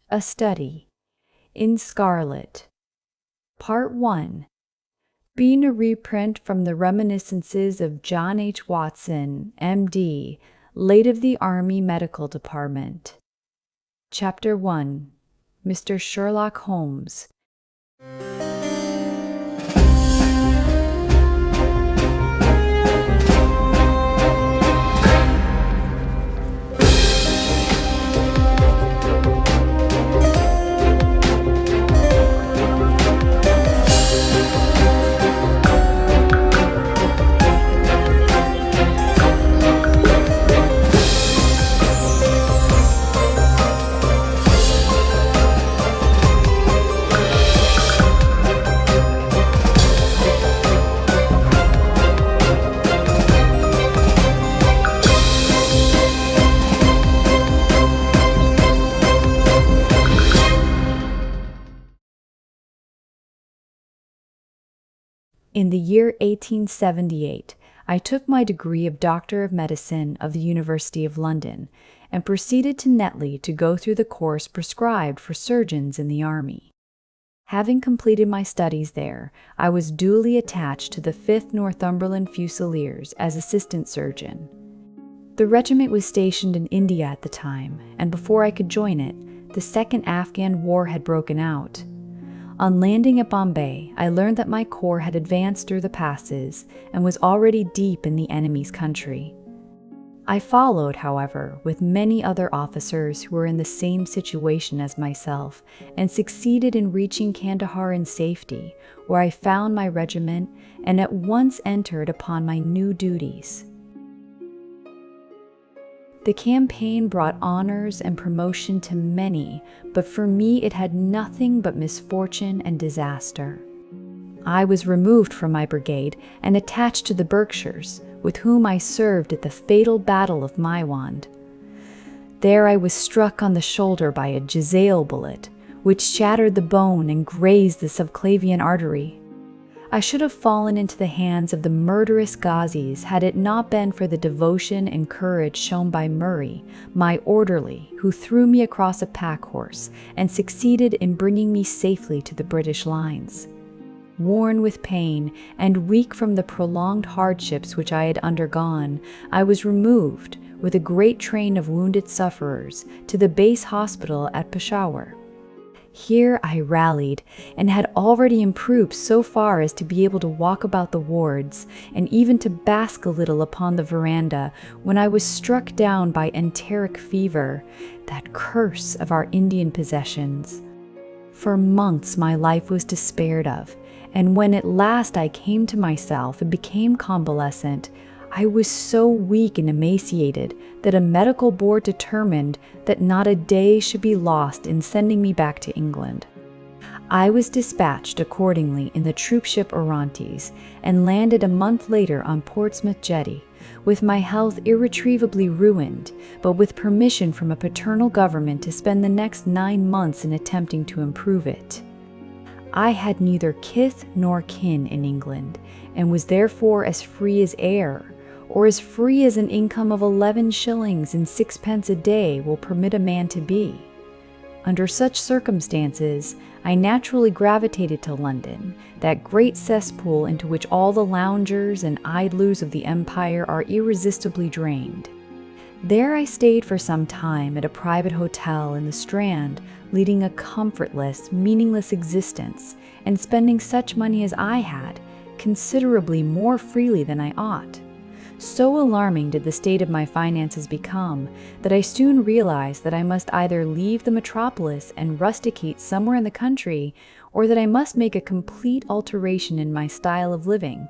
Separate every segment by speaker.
Speaker 1: A Study in Scarlet. Part 1. Being a reprint from the reminiscences of John H. Watson, M.D., late of the Army Medical Department. Chapter 1. Mr. Sherlock Holmes. In the year 1878, I took my degree of Doctor of Medicine of the University of London and proceeded to Netley to go through the course prescribed for surgeons in the Army. Having completed my studies there, I was duly attached to the 5th Northumberland Fusiliers as assistant surgeon. The regiment was stationed in India at the time, and before I could join it, the Second Afghan War had broken out. On landing at Bombay, I learned that my corps had advanced through the passes and was already deep in the enemy's country. I followed, however, with many other officers who were in the same situation as myself and succeeded in reaching Kandahar in safety, where I found my regiment and at once entered upon my new duties. The campaign brought honors and promotion to many, but for me it had nothing but misfortune and disaster. I was removed from my brigade and attached to the Berkshires, with whom I served at the fatal Battle of Maiwand. There I was struck on the shoulder by a Jezail bullet, which shattered the bone and grazed the subclavian artery. I should have fallen into the hands of the murderous Ghazis had it not been for the devotion and courage shown by Murray, my orderly, who threw me across a pack horse and succeeded in bringing me safely to the British lines. Worn with pain and weak from the prolonged hardships which I had undergone, I was removed, with a great train of wounded sufferers, to the base hospital at Peshawar. Here I rallied, and had already improved so far as to be able to walk about the wards, and even to bask a little upon the veranda, when I was struck down by enteric fever, that curse of our Indian possessions. For months my life was despaired of, and when at last I came to myself and became convalescent, I was so weak and emaciated that a medical board determined that not a day should be lost in sending me back to England. I was dispatched accordingly in the troopship Orontes and landed a month later on Portsmouth Jetty, with my health irretrievably ruined, but with permission from a paternal government to spend the next 9 months in attempting to improve it. I had neither kith nor kin in England, and was therefore as free as air, or as free as an income of 11 shillings and 6 pence a day will permit a man to be. Under such circumstances, I naturally gravitated to London, that great cesspool into which all the loungers and idlers of the empire are irresistibly drained. There I stayed for some time at a private hotel in the Strand, leading a comfortless, meaningless existence, and spending such money as I had, considerably more freely than I ought. So alarming did the state of my finances become that I soon realized that I must either leave the metropolis and rusticate somewhere in the country, or that I must make a complete alteration in my style of living.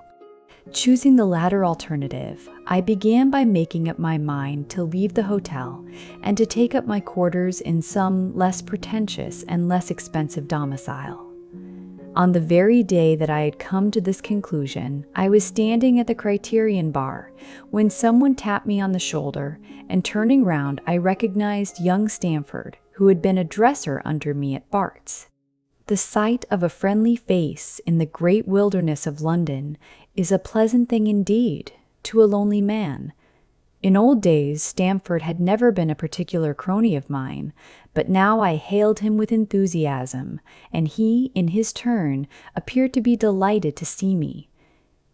Speaker 1: Choosing the latter alternative, I began by making up my mind to leave the hotel and to take up my quarters in some less pretentious and less expensive domicile. On the very day that I had come to this conclusion, I was standing at the Criterion bar when someone tapped me on the shoulder, and turning round, I recognized young Stamford, who had been a dresser under me at Bart's. The sight of a friendly face in the great wilderness of London is a pleasant thing indeed to a lonely man, In old days, Stamford had never been a particular crony of mine, but now I hailed him with enthusiasm, and he, in his turn, appeared to be delighted to see me.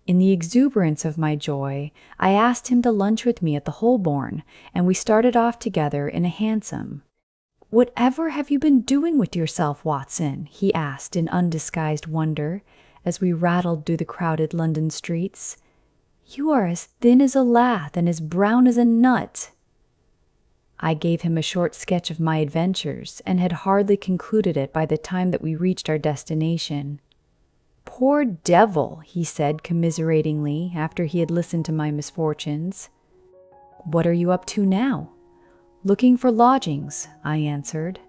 Speaker 1: In the exuberance of my joy, I asked him to lunch with me at the Holborn, and we started off together in a hansom. "Whatever have you been doing with yourself, Watson?" he asked in undisguised wonder, as we rattled through the crowded London streets. "You are as thin as a lath and as brown as a nut." I gave him a short sketch of my adventures, and had hardly concluded it by the time that we reached our destination. "Poor devil," he said commiseratingly after he had listened to my misfortunes. "What are you up to now?" "Looking for lodgings," I answered.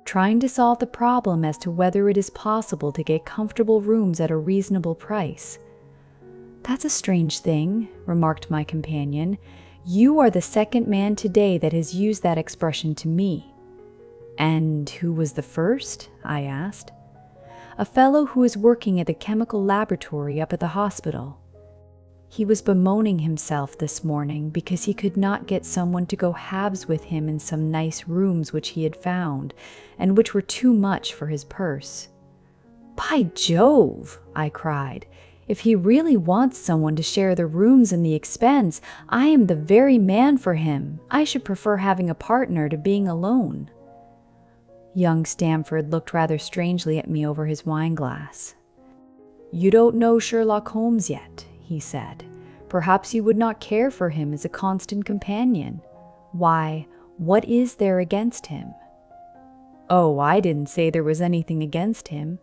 Speaker 1: "Trying to solve the problem as to whether it is possible to get comfortable rooms at a reasonable price." "That's a strange thing," remarked my companion. "You are the second man today that has used that expression to me." "And who was the first?" I asked. "A fellow who is working at the chemical laboratory up at the hospital. He was bemoaning himself this morning because he could not get someone to go halves with him in some nice rooms which he had found, and which were too much for his purse." "By Jove!" I cried. "If he really wants someone to share the rooms and the expense, I am the very man for him. I should prefer having a partner to being alone." Young Stamford looked rather strangely at me over his wine-glass. "You don't know Sherlock Holmes yet," he said. "Perhaps you would not care for him as a constant companion. Why, what is there against him?" "Oh, I didn't say there was anything against him.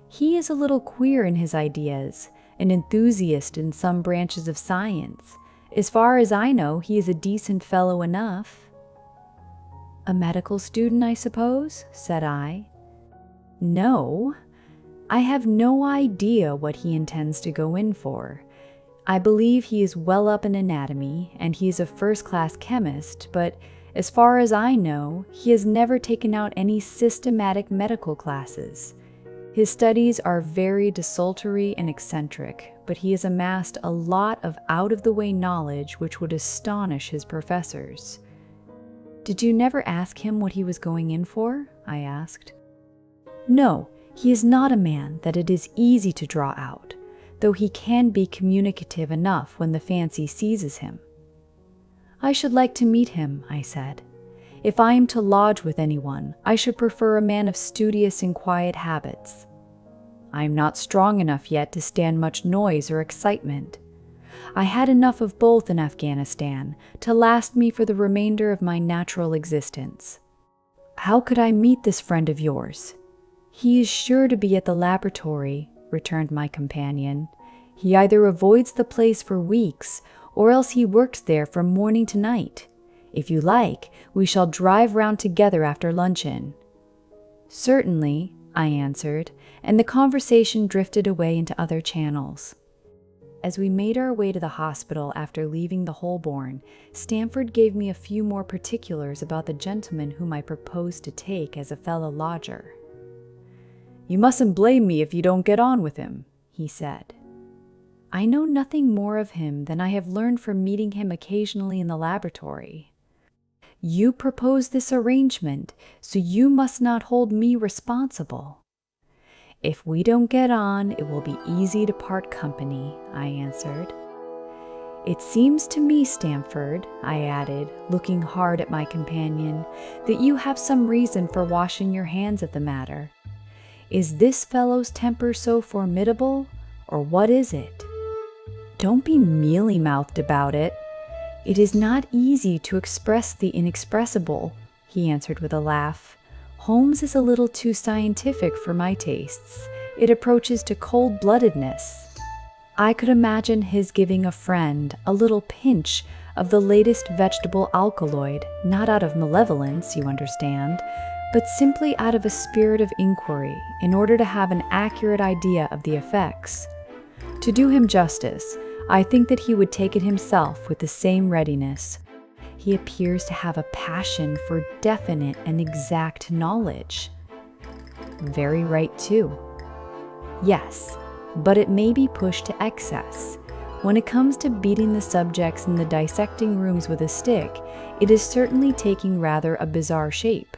Speaker 1: He is a little queer in his ideas, an enthusiast in some branches of science. As far as I know, he is a decent fellow enough." "A medical student, I suppose?" said I. "No. I have no idea what he intends to go in for. I believe he is well up in anatomy, and he is a first-class chemist, but as far as I know, he has never taken out any systematic medical classes. His studies are very desultory and eccentric, but he has amassed a lot of out-of-the-way knowledge which would astonish his professors." "Did you never ask him what he was going in for?" I asked. "No, he is not a man that it is easy to draw out, though he can be communicative enough when the fancy seizes him." "I should like to meet him," I said. "If I am to lodge with anyone, I should prefer a man of studious and quiet habits. I am not strong enough yet to stand much noise or excitement. I had enough of both in Afghanistan to last me for the remainder of my natural existence." "How could I meet this friend of yours?" "He is sure to be at the laboratory," returned my companion. "He either avoids the place for weeks, or else he works there from morning to night. If you like, we shall drive round together after luncheon." "Certainly," I answered, and the conversation drifted away into other channels. As we made our way to the hospital after leaving the Holborn, Stamford gave me a few more particulars about the gentleman whom I proposed to take as a fellow lodger. "You mustn't blame me if you don't get on with him," he said. "I know nothing more of him than I have learned from meeting him occasionally in the laboratory." "You proposed this arrangement, so you must not hold me responsible." "If we don't get on, it will be easy to part company," I answered. "It seems to me, Stamford," I added, looking hard at my companion, "that you have some reason for washing your hands of the matter. Is this fellow's temper so formidable, or what is it?" "Don't be mealy-mouthed about it. It is not easy to express the inexpressible," he answered with a laugh. "Holmes is a little too scientific for my tastes. It approaches to cold-bloodedness. I could imagine his giving a friend a little pinch of the latest vegetable alkaloid, not out of malevolence, you understand, but simply out of a spirit of inquiry, in order to have an accurate idea of the effects. To do him justice, I think that he would take it himself with the same readiness. He appears to have a passion for definite and exact knowledge." "Very right, too." "Yes, but it may be pushed to excess. When it comes to beating the subjects in the dissecting rooms with a stick, it is certainly taking rather a bizarre shape.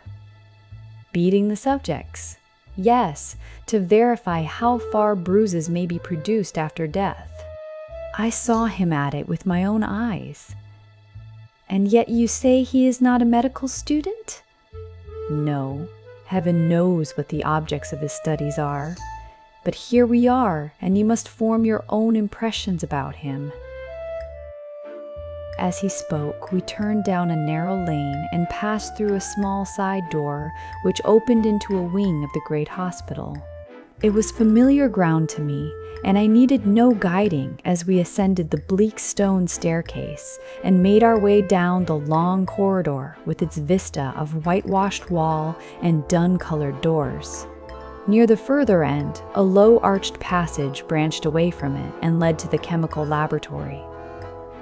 Speaker 1: Beating the subjects. Yes, to verify how far bruises may be produced after death. I saw him at it with my own eyes. And yet you say he is not a medical student? No, heaven knows what the objects of his studies are. But here we are, and you must form your own impressions about him. As he spoke, we turned down a narrow lane and passed through a small side door which opened into a wing of the great hospital. It was familiar ground to me, and I needed no guiding as we ascended the bleak stone staircase and made our way down the long corridor with its vista of whitewashed wall and dun-colored doors. Near the further end, a low-arched passage branched away from it and led to the chemical laboratory.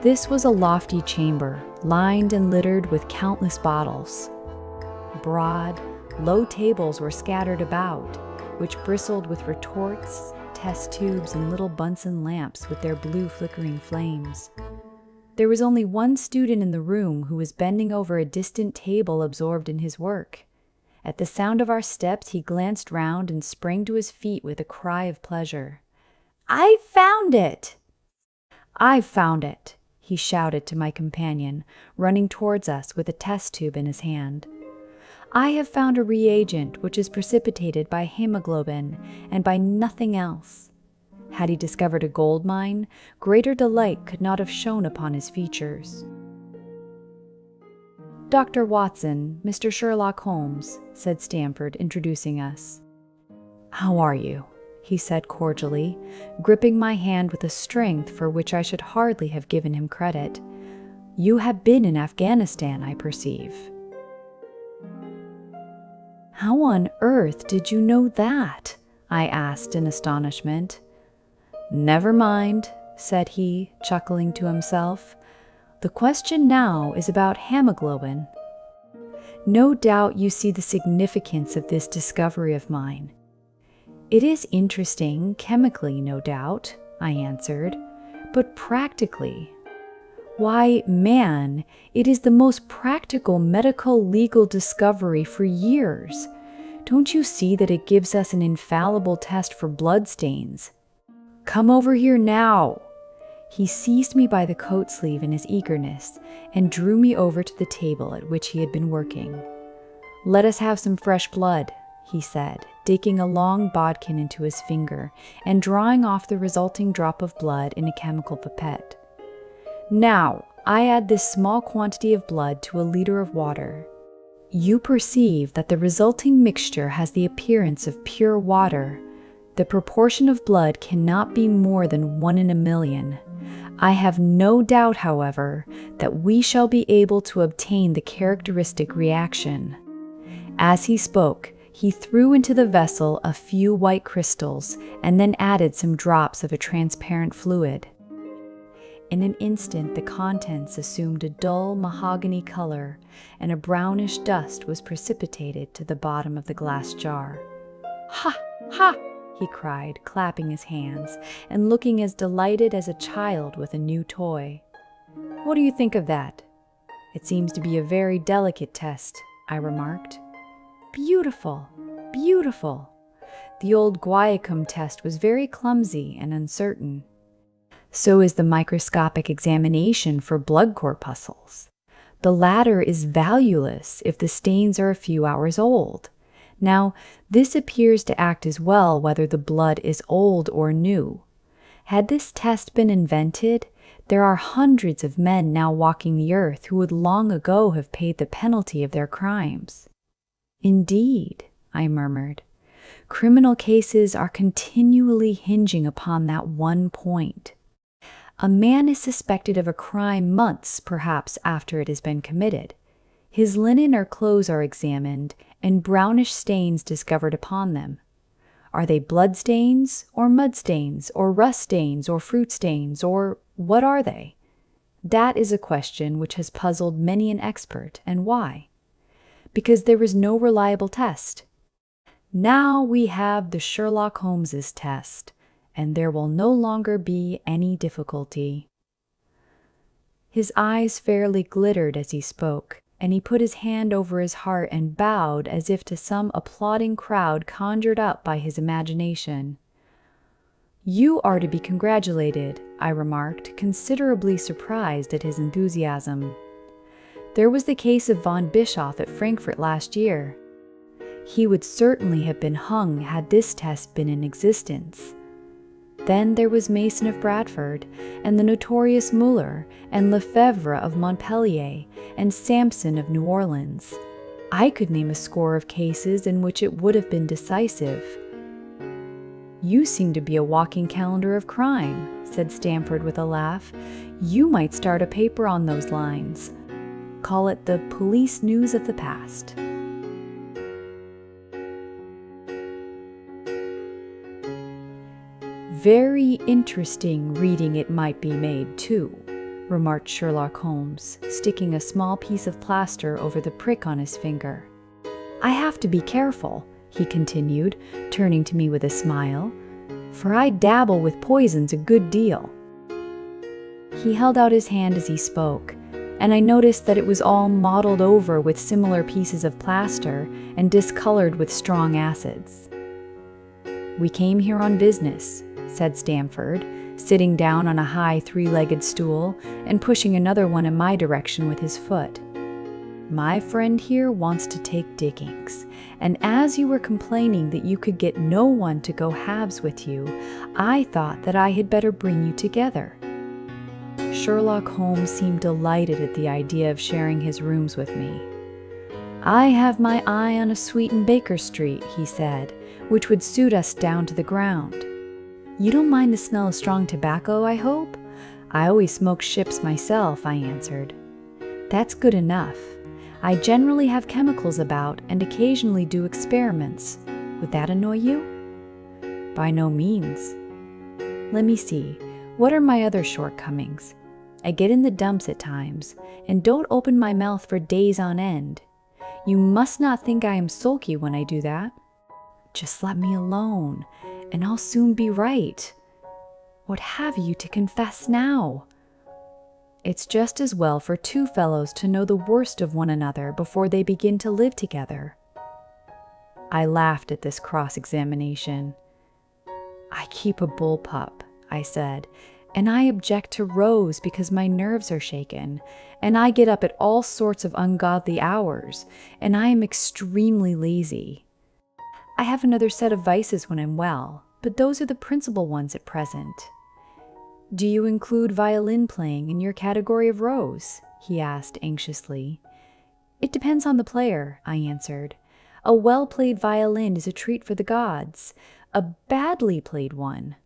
Speaker 1: This was a lofty chamber, lined and littered with countless bottles. Broad, low tables were scattered about, which bristled with retorts, test tubes, and little Bunsen lamps with their blue flickering flames. There was only one student in the room who was bending over a distant table absorbed in his work. At the sound of our steps, he glanced round and sprang to his feet with a cry of pleasure. "I've found it!" "I've found it!" he shouted to my companion, running towards us with a test tube in his hand. "I have found a reagent which is precipitated by hemoglobin and by nothing else." Had he discovered a gold mine, greater delight could not have shone upon his features. "Dr. Watson, Mr. Sherlock Holmes," said Stamford, introducing us. "How are you?" he said cordially, gripping my hand with a strength for which I should hardly have given him credit. "You have been in Afghanistan, I perceive." "How on earth did you know that?" I asked in astonishment. "Never mind," said he, chuckling to himself. "The question now is about hemoglobin. No doubt you see the significance of this discovery of mine." "It is interesting, chemically, no doubt," I answered, "but practically?" "Why, man, it is the most practical medical legal discovery for years. Don't you see that it gives us an infallible test for blood stains? Come over here now." He seized me by the coat sleeve in his eagerness and drew me over to the table at which he had been working. "Let us have some fresh blood," he said, digging a long bodkin into his finger and drawing off the resulting drop of blood in a chemical pipette. "Now, I add this small quantity of blood to a liter of water. You perceive that the resulting mixture has the appearance of pure water. The proportion of blood cannot be more than 1 in a million. I have no doubt, however, that we shall be able to obtain the characteristic reaction." As he spoke, he threw into the vessel a few white crystals and then added some drops of a transparent fluid. In an instant, the contents assumed a dull mahogany color, and a brownish dust was precipitated to the bottom of the glass jar. "Ha! Ha!" he cried, clapping his hands and looking as delighted as a child with a new toy. "What do you think of that?" "It seems to be a very delicate test," I remarked. "Beautiful, beautiful. The old guaiacum test was very clumsy and uncertain. So is the microscopic examination for blood corpuscles. The latter is valueless if the stains are a few hours old. Now, this appears to act as well whether the blood is old or new. Had this test been invented, there are hundreds of men now walking the earth who would long ago have paid the penalty of their crimes." "Indeed," I murmured. "Criminal cases are continually hinging upon that one point. A man is suspected of a crime months, perhaps, after it has been committed. His linen or clothes are examined, and brownish stains discovered upon them. Are they blood stains, or mud stains, or rust stains, or fruit stains, or what are they? That is a question which has puzzled many an expert, and why? Because there is no reliable test. Now we have the Sherlock Holmes's test, and there will no longer be any difficulty." His eyes fairly glittered as he spoke, and he put his hand over his heart and bowed as if to some applauding crowd conjured up by his imagination. "You are to be congratulated," I remarked, considerably surprised at his enthusiasm. "There was the case of von Bischoff at Frankfurt last year. He would certainly have been hung had this test been in existence. Then there was Mason of Bradford, and the notorious Muller, and Lefebvre of Montpellier, and Sampson of New Orleans. I could name a score of cases in which it would have been decisive." "You seem to be a walking calendar of crime," said Stamford with a laugh. "You might start a paper on those lines. Call it the Police News of the Past." "Very interesting reading it might be made, too," remarked Sherlock Holmes, sticking a small piece of plaster over the prick on his finger. "I have to be careful," he continued, turning to me with a smile, "for I dabble with poisons a good deal." He held out his hand as he spoke, and I noticed that it was all mottled over with similar pieces of plaster and discolored with strong acids. "We came here on business," said Stamford, sitting down on a high three-legged stool and pushing another one in my direction with his foot. "My friend here wants to take diggings, and as you were complaining that you could get no one to go halves with you, I thought that I had better bring you together." Sherlock Holmes seemed delighted at the idea of sharing his rooms with me. "I have my eye on a suite in Baker Street," he said, "which would suit us down to the ground. You don't mind the smell of strong tobacco, I hope?" "I always smoke ships myself," I answered. "That's good enough. I generally have chemicals about and occasionally do experiments. Would that annoy you?" "By no means." "Let me see. What are my other shortcomings? I get in the dumps at times, and don't open my mouth for days on end. You must not think I am sulky when I do that. Just let me alone, and I'll soon be right. What have you to confess now?" "It's just as well for two fellows to know the worst of one another before they begin to live together." I laughed at this cross-examination. "I keep a bullpup," I said, "and I object to Rose because my nerves are shaken, and I get up at all sorts of ungodly hours, and I am extremely lazy. I have another set of vices when I'm well, but those are the principal ones at present." "Do you include violin playing in your category of Rose?" he asked anxiously. "It depends on the player," I answered. "A well-played violin is a treat for the gods. A badly played one—"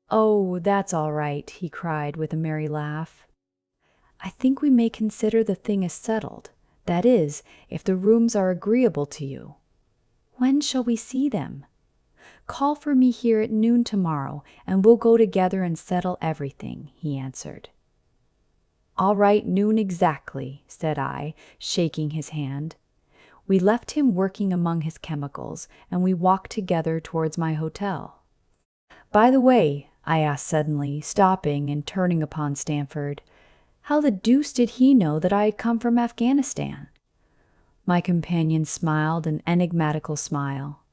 Speaker 1: "Oh, that's all right," he cried with a merry laugh. "I think we may consider the thing as settled. That is, if the rooms are agreeable to you. When shall we see them?" "Call for me here at noon tomorrow, and we'll go together and settle everything," he answered. "All right, noon exactly," said I, shaking his hand. We left him working among his chemicals, and we walked together towards my hotel. "By the way," I asked suddenly, stopping and turning upon Stamford, "how the deuce did he know that I had come from Afghanistan?" My companion smiled an enigmatical smile.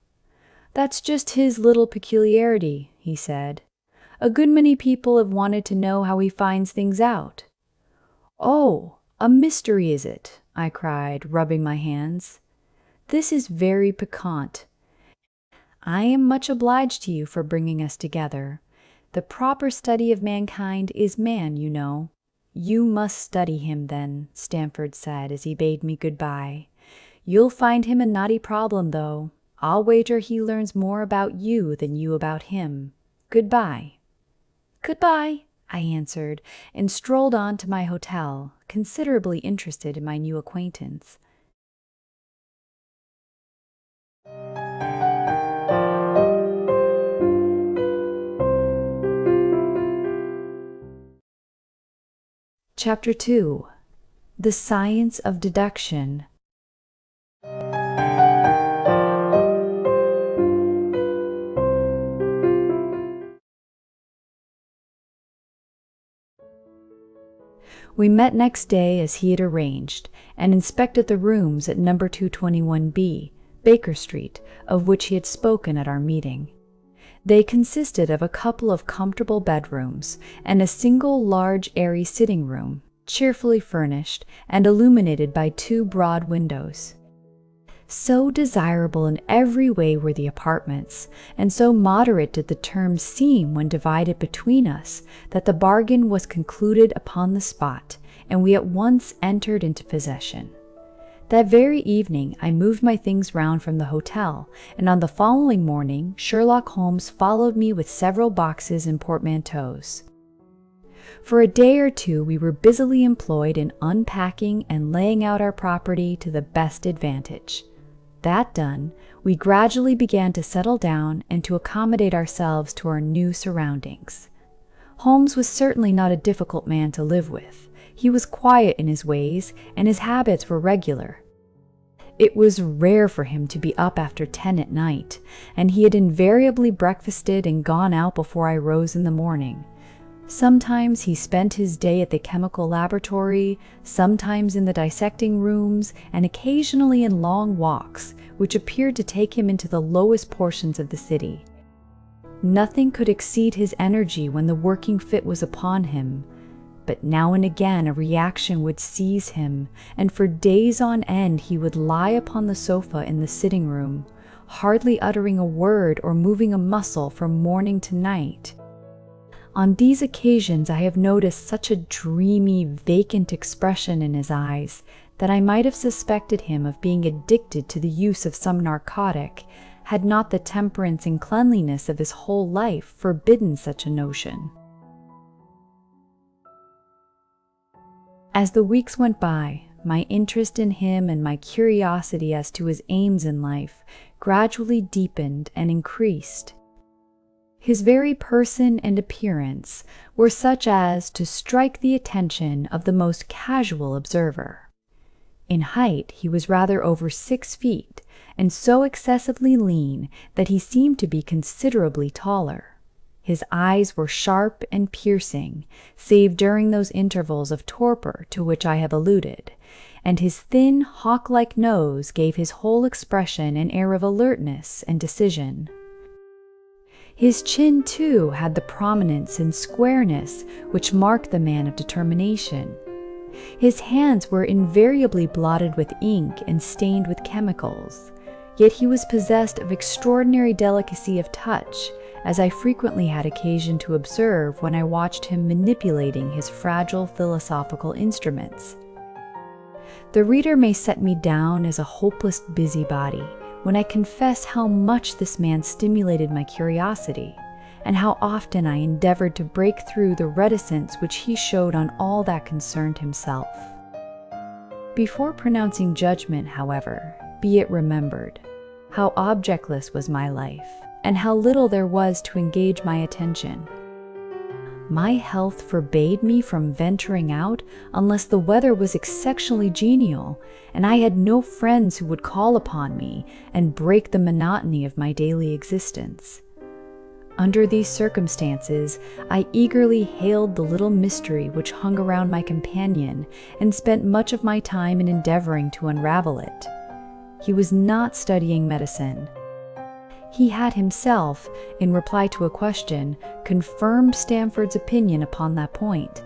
Speaker 1: "That's just his little peculiarity," he said. "A good many people have wanted to know how he finds things out." "Oh, a mystery is it?" I cried, rubbing my hands. "This is very piquant. I am much obliged to you for bringing us together. The proper study of mankind is man, you know." "You must study him, then," Stamford said as he bade me good-bye. "You'll find him a knotty problem, though. I'll wager he learns more about you than you about him. Good-bye." "Good-bye," I answered, and strolled on to my hotel, considerably interested in my new acquaintance. Chapter 2. The Science of Deduction. We met next day as he had arranged, and inspected the rooms at number 221B, Baker Street, of which he had spoken at our meeting. They consisted of a couple of comfortable bedrooms and a single large airy sitting room, cheerfully furnished and illuminated by 2 broad windows. So desirable in every way were the apartments, and so moderate did the terms seem when divided between us, that the bargain was concluded upon the spot, and we at once entered into possession. That very evening I moved my things round from the hotel, and on the following morning Sherlock Holmes followed me with several boxes and portmanteaus. For a day or two we were busily employed in unpacking and laying out our property to the best advantage. That done, we gradually began to settle down and to accommodate ourselves to our new surroundings. Holmes was certainly not a difficult man to live with. He was quiet in his ways, and his habits were regular. It was rare for him to be up after 10 at night, and he had invariably breakfasted and gone out before I rose in the morning. Sometimes he spent his day at the chemical laboratory, sometimes in the dissecting rooms, and occasionally in long walks, which appeared to take him into the lowest portions of the city. Nothing could exceed his energy when the working fit was upon him, but now and again a reaction would seize him, and for days on end he would lie upon the sofa in the sitting room, hardly uttering a word or moving a muscle from morning to night. On these occasions I have noticed such a dreamy, vacant expression in his eyes that I might have suspected him of being addicted to the use of some narcotic, had not the temperance and cleanliness of his whole life forbidden such a notion. As the weeks went by, my interest in him and my curiosity as to his aims in life gradually deepened and increased. His very person and appearance were such as to strike the attention of the most casual observer. In height he was rather over 6 feet, and so excessively lean that he seemed to be considerably taller. His eyes were sharp and piercing, save during those intervals of torpor to which I have alluded, and his thin, hawk-like nose gave his whole expression an air of alertness and decision. His chin, too, had the prominence and squareness which mark the man of determination. His hands were invariably blotted with ink and stained with chemicals, yet he was possessed of extraordinary delicacy of touch, as I frequently had occasion to observe when I watched him manipulating his fragile philosophical instruments. The reader may set me down as a hopeless busybody when I confess how much this man stimulated my curiosity, and how often I endeavored to break through the reticence which he showed on all that concerned himself. Before pronouncing judgment, however, be it remembered how objectless was my life, and how little there was to engage my attention. My health forbade me from venturing out unless the weather was exceptionally genial, and I had no friends who would call upon me and break the monotony of my daily existence. Under these circumstances, I eagerly hailed the little mystery which hung around my companion, and spent much of my time in endeavoring to unravel it. He was not studying medicine. He had himself, in reply to a question, confirmed Stamford's opinion upon that point.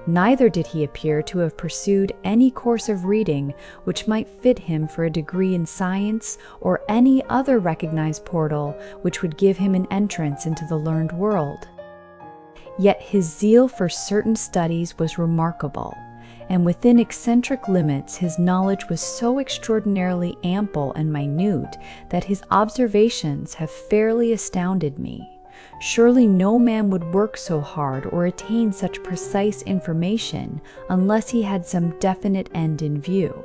Speaker 1: Neither did he appear to have pursued any course of reading which might fit him for a degree in science or any other recognized portal which would give him an entrance into the learned world. Yet his zeal for certain studies was remarkable, and within eccentric limits his knowledge was so extraordinarily ample and minute that his observations have fairly astounded me. Surely no man would work so hard or attain such precise information unless he had some definite end in view.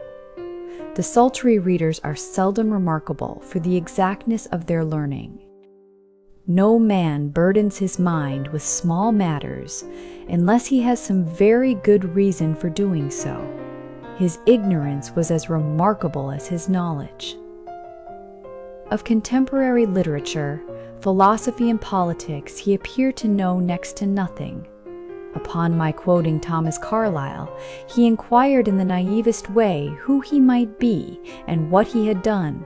Speaker 1: Desultory readers are seldom remarkable for the exactness of their learning. No man burdens his mind with small matters unless he has some very good reason for doing so. His ignorance was as remarkable as his knowledge. Of contemporary literature, philosophy, and politics he appeared to know next to nothing. Upon my quoting Thomas Carlyle, he inquired in the naivest way who he might be and what he had done.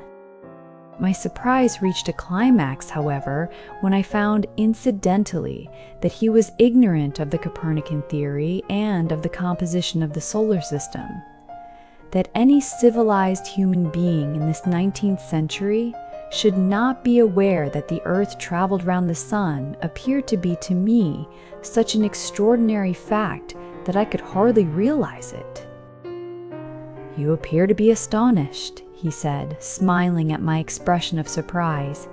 Speaker 1: My surprise reached a climax, however, when I found incidentally that he was ignorant of the Copernican theory and of the composition of the solar system. That any civilized human being in this 19th century should not be aware that the Earth traveled round the sun appeared to be to me such an extraordinary fact that I could hardly realize it. "You appear to be astonished," he said, smiling at my expression of surprise.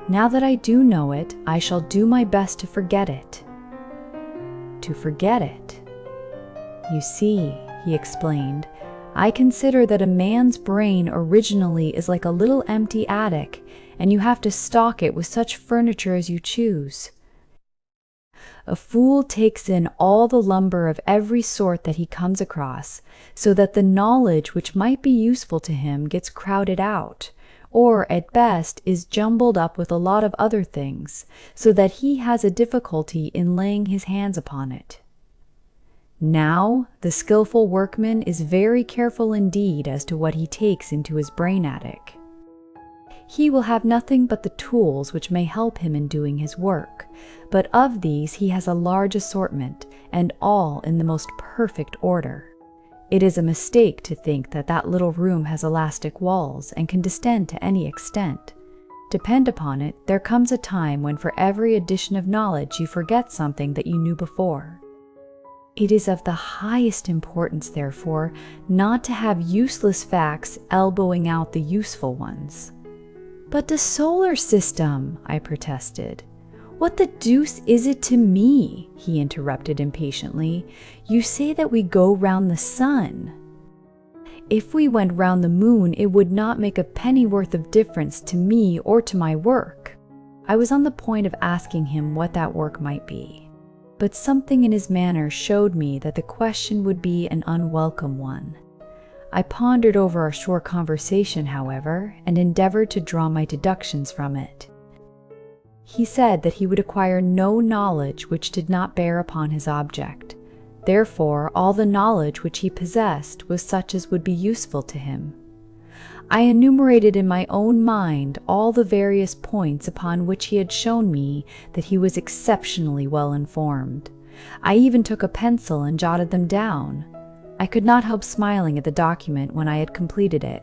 Speaker 1: "Now that I do know it, I shall do my best to forget it." "To forget it? You see," he explained, "I consider that a man's brain originally is like a little empty attic, and you have to stock it with such furniture as you choose. A fool takes in all the lumber of every sort that he comes across, so that the knowledge which might be useful to him gets crowded out, or at best is jumbled up with a lot of other things, so that he has a difficulty in laying his hands upon it. Now, the skillful workman is very careful indeed as to what he takes into his brain attic. He will have nothing but the tools which may help him in doing his work, but of these he has a large assortment, and all in the most perfect order. It is a mistake to think that that little room has elastic walls and can distend to any extent. Depend upon it, there comes a time when for every addition of knowledge you forget something that you knew before. It is of the highest importance, therefore, not to have useless facts elbowing out the useful ones." "But the solar system," I protested. "What the deuce is it to me?" he interrupted impatiently. "You say that we go round the sun. If we went round the moon, it would not make a pennyworth of difference to me or to my work." I was on the point of asking him what that work might be, but something in his manner showed me that the question would be an unwelcome one. I pondered over our short conversation, however, and endeavored to draw my deductions from it. He said that he would acquire no knowledge which did not bear upon his object. Therefore, all the knowledge which he possessed was such as would be useful to him. I enumerated in my own mind all the various points upon which he had shown me that he was exceptionally well informed. I even took a pencil and jotted them down. I could not help smiling at the document when I had completed it.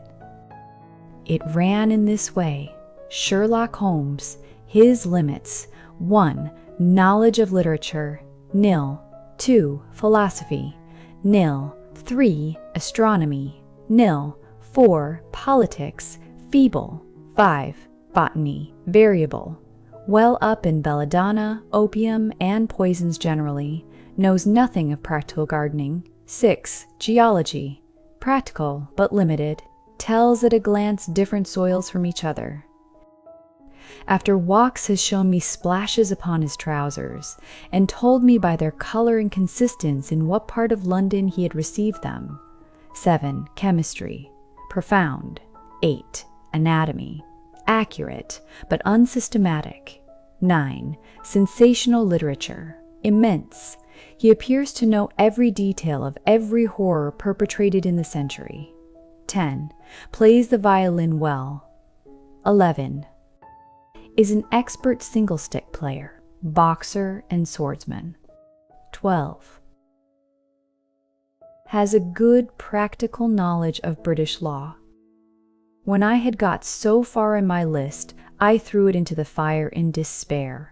Speaker 1: It ran in this way: Sherlock Holmes, his limits: 1. Knowledge of literature, nil. 2. Philosophy, nil. 3. Astronomy, nil. 4. Politics, feeble. 5. Botany, variable. Well up in belladonna, opium, and poisons generally. Knows nothing of practical gardening. 6. Geology, practical but limited. Tells at a glance different soils from each other. After walks has shown me splashes upon his trousers, and told me by their color and consistence in what part of London he had received them. 7. Chemistry, profound. 8. Anatomy, accurate, but unsystematic. 9. Sensational literature, immense. He appears to know every detail of every horror perpetrated in the century. 10. Plays the violin well. 11. Is an expert single-stick player, boxer, and swordsman. 12. Has a good practical knowledge of British law. When I had got so far in my list, I threw it into the fire in despair.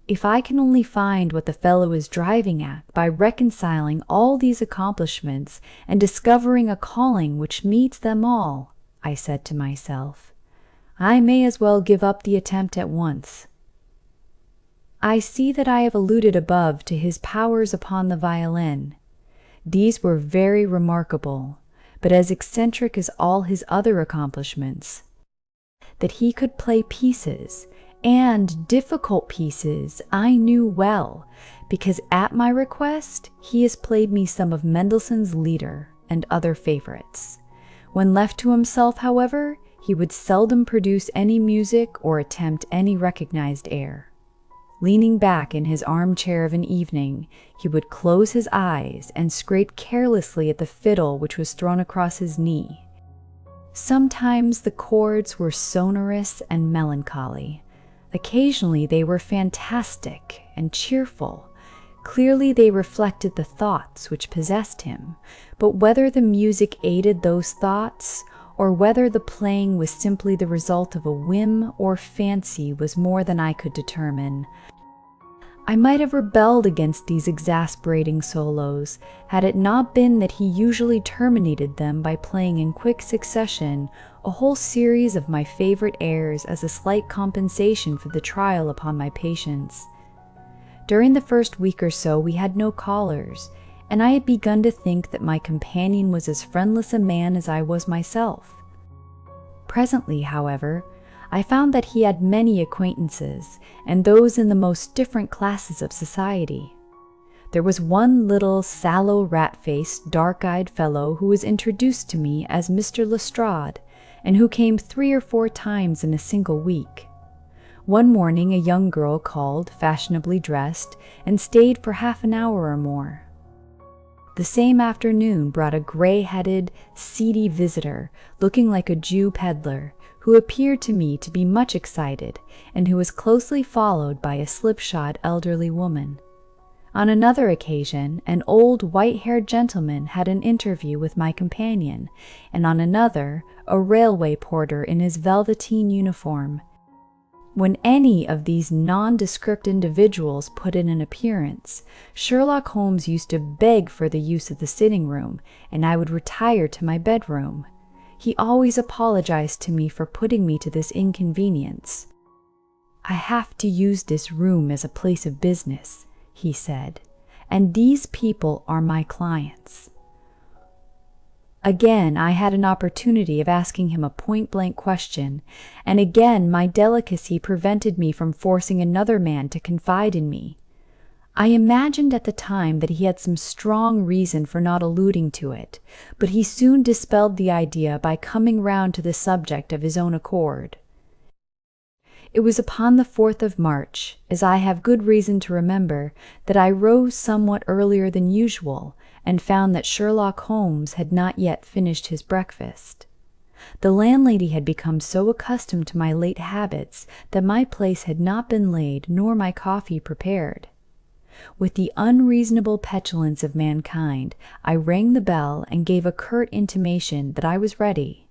Speaker 1: If I can only find what the fellow is driving at by reconciling all these accomplishments and discovering a calling which meets them all, I said to myself, I may as well give up the attempt at once. I see that I have alluded above to his powers upon the violin. These were very remarkable, but as eccentric as all his other accomplishments. That he could play pieces, and difficult pieces, I knew well, because at my request he has played me some of Mendelssohn's Lieder and other favorites. When left to himself, however, he would seldom produce any music or attempt any recognized air. Leaning back in his armchair of an evening, he would close his eyes and scrape carelessly at the fiddle which was thrown across his knee. Sometimes the chords were sonorous and melancholy. Occasionally they were fantastic and cheerful. Clearly they reflected the thoughts which possessed him, but whether the music aided those thoughts, or whether the playing was simply the result of a whim or fancy was more than I could determine. I might have rebelled against these exasperating solos, had it not been that he usually terminated them by playing in quick succession a whole series of my favorite airs as a slight compensation for the trial upon my patience. During the first week or so we had no callers, and I had begun to think that my companion was as friendless a man as I was myself. Presently, however, I found that he had many acquaintances, and those in the most different classes of society. There was one little, sallow, rat-faced, dark-eyed fellow who was introduced to me as Mr. Lestrade, and who came 3 or 4 times in a single week. One morning a young girl called, fashionably dressed, and stayed for half an hour or more. The same afternoon brought a gray-headed, seedy visitor, looking like a Jew peddler, who appeared to me to be much excited, and who was closely followed by a slipshod elderly woman. On another occasion, an old white-haired gentleman had an interview with my companion, and on another, a railway porter in his velveteen uniform. When any of these nondescript individuals put in an appearance, Sherlock Holmes used to beg for the use of the sitting room, and I would retire to my bedroom. He always apologized to me for putting me to this inconvenience. "I have to use this room as a place of business," he said, "and these people are my clients." Again, I had an opportunity of asking him a point-blank question, and again my delicacy prevented me from forcing another man to confide in me. I imagined at the time that he had some strong reason for not alluding to it, but he soon dispelled the idea by coming round to the subject of his own accord. It was upon the 4th of March, as I have good reason to remember, that I rose somewhat earlier than usual, and found that Sherlock Holmes had not yet finished his breakfast. The landlady had become so accustomed to my late habits that my place had not been laid nor my coffee prepared. With the unreasonable petulance of mankind, I rang the bell and gave a curt intimation that I was ready.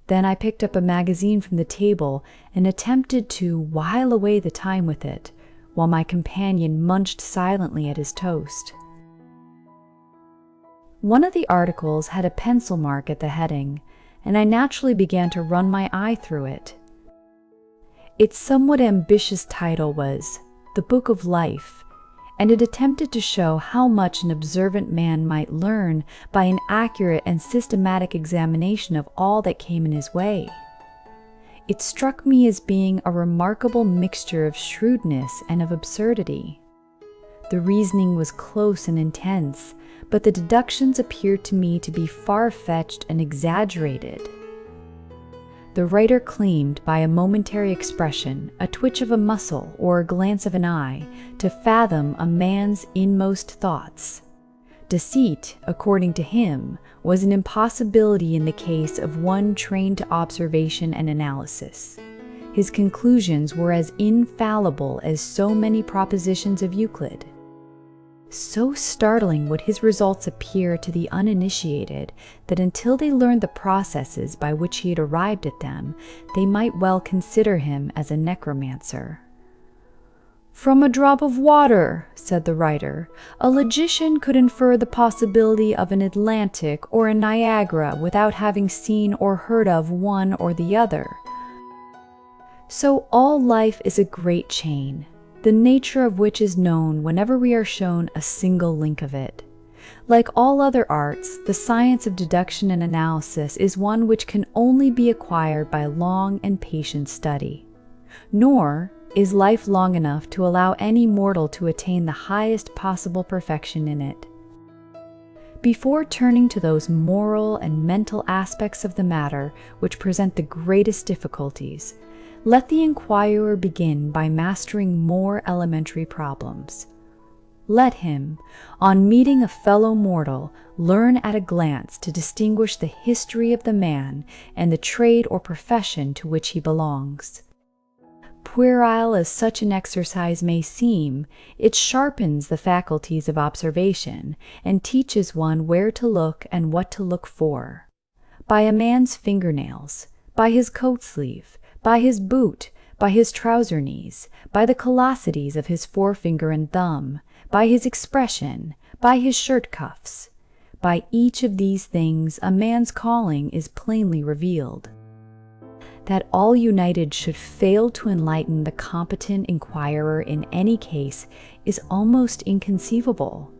Speaker 1: Then I picked up a magazine from the table and attempted to while away the time with it, while my companion munched silently at his toast. One of the articles had a pencil mark at the heading, and I naturally began to run my eye through it. Its somewhat ambitious title was "The Book of Life," and it attempted to show how much an observant man might learn by an accurate and systematic examination of all that came in his way. It struck me as being a remarkable mixture of shrewdness and of absurdity. The reasoning was close and intense, but the deductions appeared to me to be far-fetched and exaggerated. The writer claimed by a momentary expression, a twitch of a muscle, or a glance of an eye, to fathom a man's inmost thoughts. Deceit, according to him, was an impossibility in the case of one trained to observation and analysis. His conclusions were as infallible as so many propositions of Euclid. So startling would his results appear to the uninitiated that until they learned the processes by which he had arrived at them, they might well consider him as a necromancer. "From a drop of water," said the writer, "a logician could infer the possibility of an Atlantic or a Niagara without having seen or heard of one or the other. So all life is a great chain, the nature of which is known whenever we are shown a single link of it. Like all other arts, the science of deduction and analysis is one which can only be acquired by long and patient study. Nor is life long enough to allow any mortal to attain the highest possible perfection in it. Before turning to those moral and mental aspects of the matter which present the greatest difficulties, Let the inquirer begin by mastering more elementary problems. Let him, on meeting a fellow mortal, learn at a glance to distinguish the history of the man and the trade or profession to which he belongs. Puerile as such an exercise may seem, it sharpens the faculties of observation and teaches one where to look and what to look for. By a man's fingernails, by his coat sleeve, by his boot, by his trouser knees, by the callosities of his forefinger and thumb, by his expression, by his shirt cuffs. By each of these things a man's calling is plainly revealed. That all united should fail to enlighten the competent inquirer in any case is almost inconceivable.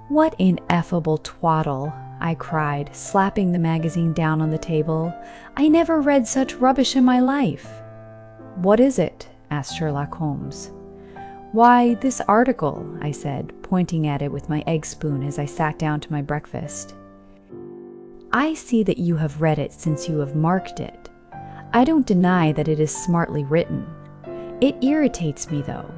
Speaker 1: "What ineffable twaddle!" I cried, slapping the magazine down on the table. "I never read such rubbish in my life." "What is it?" asked Sherlock Holmes. "Why, this article," I said, pointing at it with my egg spoon as I sat down to my breakfast. "I see that you have read it since you have marked it. I don't deny that it is smartly written. It irritates me, though.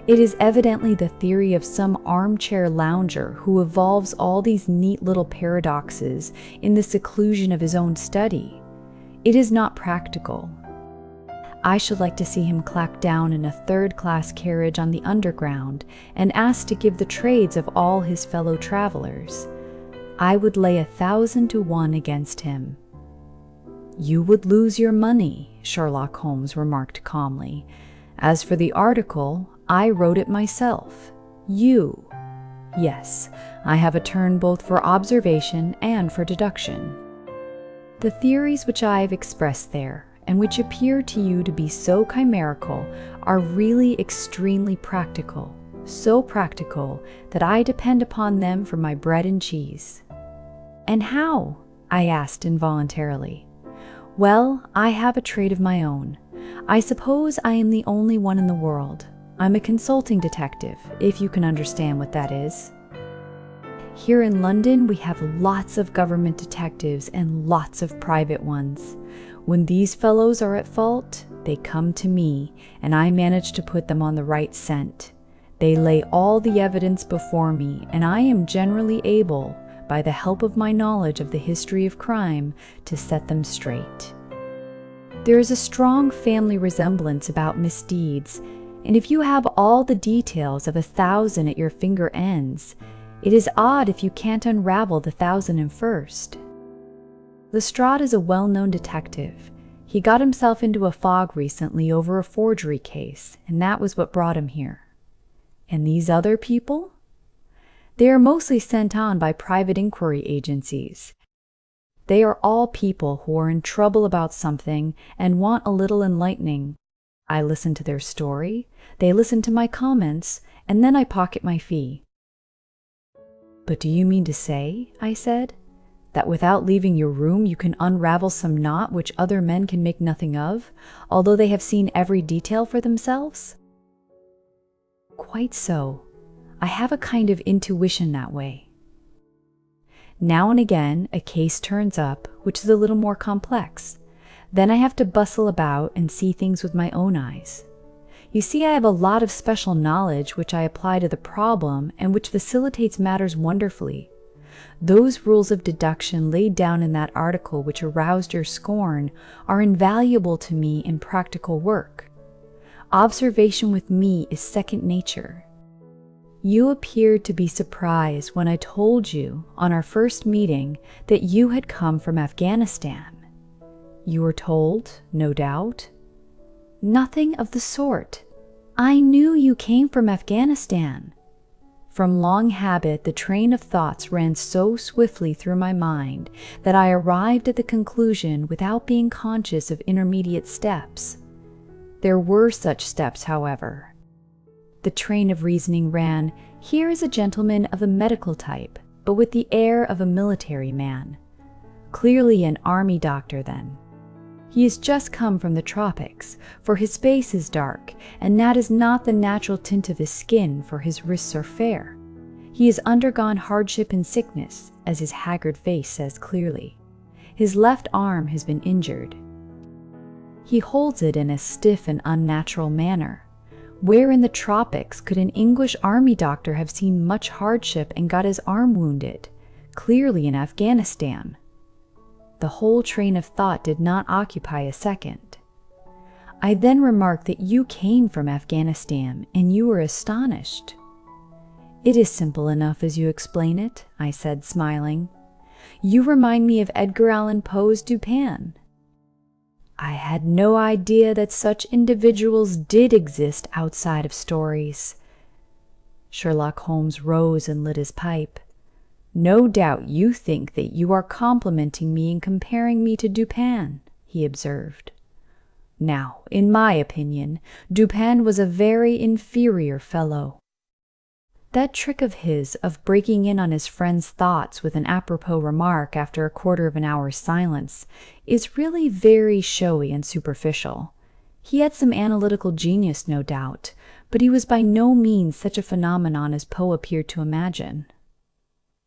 Speaker 1: It is evidently the theory of some armchair lounger who evolves all these neat little paradoxes in the seclusion of his own study. It is not practical. I should like to see him clap down in a third-class carriage on the Underground and ask to give the trades of all his fellow travelers. I would lay 1,000 to 1 against him." "You would lose your money," Sherlock Holmes remarked calmly. "As for the article, I wrote it myself. You. Yes, I have a turn both for observation and for deduction. The theories which I have expressed there, and which appear to you to be so chimerical, are really extremely practical, so practical that I depend upon them for my bread and cheese." "And how?" I asked involuntarily. "Well, I have a trade of my own. I suppose I am the only one in the world. I'm a consulting detective, if you can understand what that is. Here in London, we have lots of government detectives and lots of private ones. When these fellows are at fault, they come to me, and I manage to put them on the right scent. They lay all the evidence before me, and I am generally able, by the help of my knowledge of the history of crime, to set them straight. There is a strong family resemblance about misdeeds, and if you have all the details of 1,000 at your finger ends, it is odd if you can't unravel the 1,001st. Lestrade is a well-known detective. He got himself into a fog recently over a forgery case, and that was what brought him here. And these other people? They are mostly sent on by private inquiry agencies. They are all people who are in trouble about something and want a little enlightening. I listen to their story, they listen to my comments, and then I pocket my fee." "But do you mean to say," I said, "that without leaving your room you can unravel some knot which other men can make nothing of, although they have seen every detail for themselves?" "Quite so. I have a kind of intuition that way. Now and again a case turns up which is a little more complex. Then I have to bustle about and see things with my own eyes. You see, I have a lot of special knowledge which I apply to the problem and which facilitates matters wonderfully. Those rules of deduction laid down in that article which aroused your scorn are invaluable to me in practical work. Observation with me is second nature. You appeared to be surprised when I told you, on our first meeting, that you had come from Afghanistan. You were told, no doubt?" "Nothing of the sort. I knew you came from Afghanistan." From long habit, the train of thoughts ran so swiftly through my mind that I arrived at the conclusion without being conscious of intermediate steps. There were such steps, however. The train of reasoning ran, "Here is a gentleman of a medical type, but with the air of a military man. Clearly an army doctor, then. He has just come from the tropics, for his face is dark, and that is not the natural tint of his skin, for his wrists are fair. He has undergone hardship and sickness, as his haggard face says clearly. His left arm has been injured. He holds it in a stiff and unnatural manner. Where in the tropics could an English army doctor have seen much hardship and got his arm wounded? Clearly in Afghanistan. The whole train of thought did not occupy a second. I then remarked that you came from Afghanistan and you were astonished. It is simple enough as you explain it, I said, smiling. You remind me of Edgar Allan Poe's Dupin. I had no idea that such individuals did exist outside of stories. Sherlock Holmes rose and lit his pipe. No doubt you think that you are complimenting me in comparing me to Dupin, he observed. Now, in my opinion, Dupin was a very inferior fellow. That trick of his of breaking in on his friend's thoughts with an apropos remark after a quarter of an hour's silence is really very showy and superficial. He had some analytical genius, no doubt, but he was by no means such a phenomenon as Poe appeared to imagine.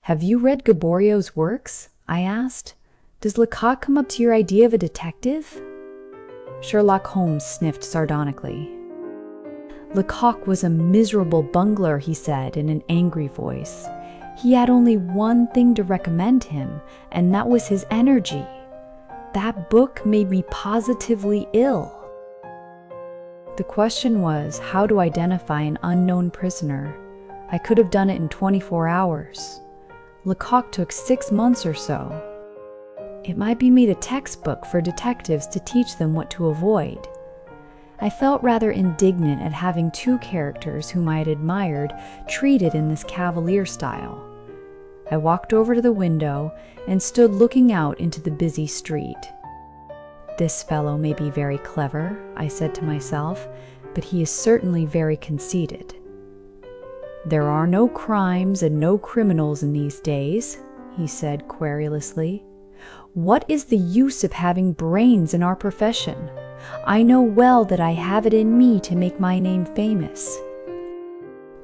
Speaker 1: Have you read Gaboriau's works? I asked. Does Lecoq come up to your idea of a detective? Sherlock Holmes sniffed sardonically. Lecoq was a miserable bungler, he said in an angry voice. He had only one thing to recommend him, and that was his energy. That book made me positively ill. The question was how to identify an unknown prisoner. I could have done it in 24 hours. Lecoq took 6 months or so. It might be made a textbook for detectives to teach them what to avoid. I felt rather indignant at having 2 characters whom I had admired treated in this cavalier style. I walked over to the window and stood looking out into the busy street. This fellow may be very clever, I said to myself, but he is certainly very conceited. There are no crimes and no criminals in these days, he said querulously. What is the use of having brains in our profession? I know well that I have it in me to make my name famous.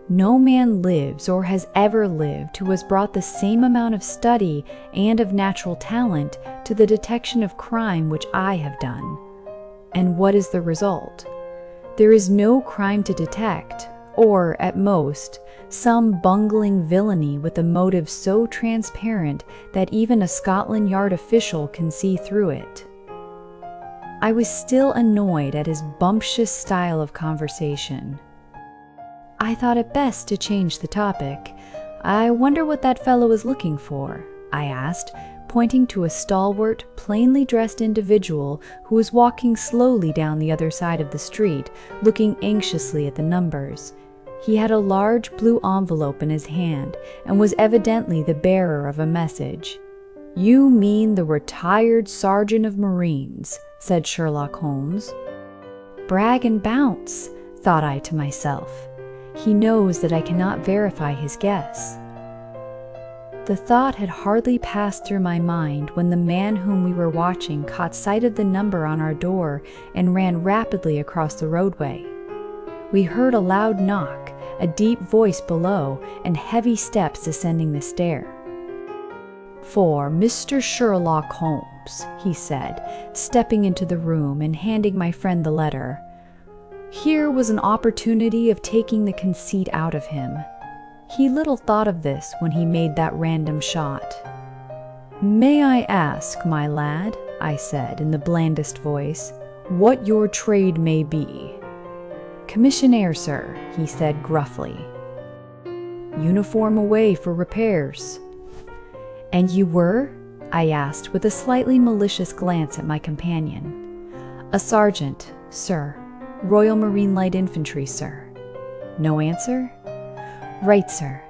Speaker 1: No man lives or has ever lived who has brought the same amount of study and of natural talent to the detection of crime which I have done. And what is the result? There is no crime to detect, or, at most, some bungling villainy with a motive so transparent that even a Scotland Yard official can see through it. I was still annoyed at his bumptious style of conversation. I thought it best to change the topic. I wonder what that fellow is looking for, I asked, pointing to a stalwart, plainly dressed individual who was walking slowly down the other side of the street, looking anxiously at the numbers. He had a large blue envelope in his hand and was evidently the bearer of a message. You mean the retired sergeant of Marines, said Sherlock Holmes. Brag and bounce, thought I to myself. He knows that I cannot verify his guess. The thought had hardly passed through my mind when the man whom we were watching caught sight of the number on our door and ran rapidly across the roadway. We heard a loud knock, a deep voice below, and heavy steps ascending the stair. For Mr. Sherlock Holmes, he said, stepping into the room and handing my friend the letter. Here was an opportunity of taking the conceit out of him. He little thought of this when he made that random shot. May I ask, my lad, I said in the blandest voice, what your trade may be? Commissionaire, sir, he said gruffly. Uniform away for repairs. And you were? I asked with a slightly malicious glance at my companion. A sergeant, sir. Royal Marine Light Infantry, sir. No answer? Right, sir.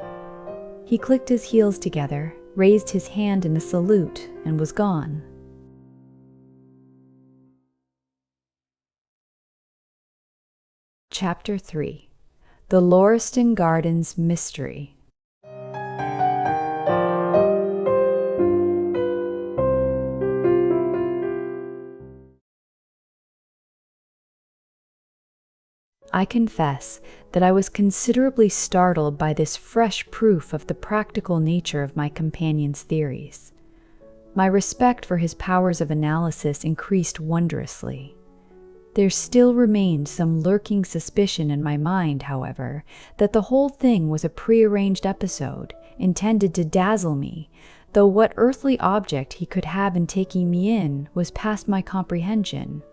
Speaker 1: He clicked his heels together, raised his hand in a salute, and was gone. Chapter 3. The Lauriston Gardens Mystery. I confess that I was considerably startled by this fresh proof of the practical nature of my companion's theories. My respect for his powers of analysis increased wondrously. There still remained some lurking suspicion in my mind, however, that the whole thing was a prearranged episode, intended to dazzle me, though what earthly object he could have in taking me in was past my comprehension.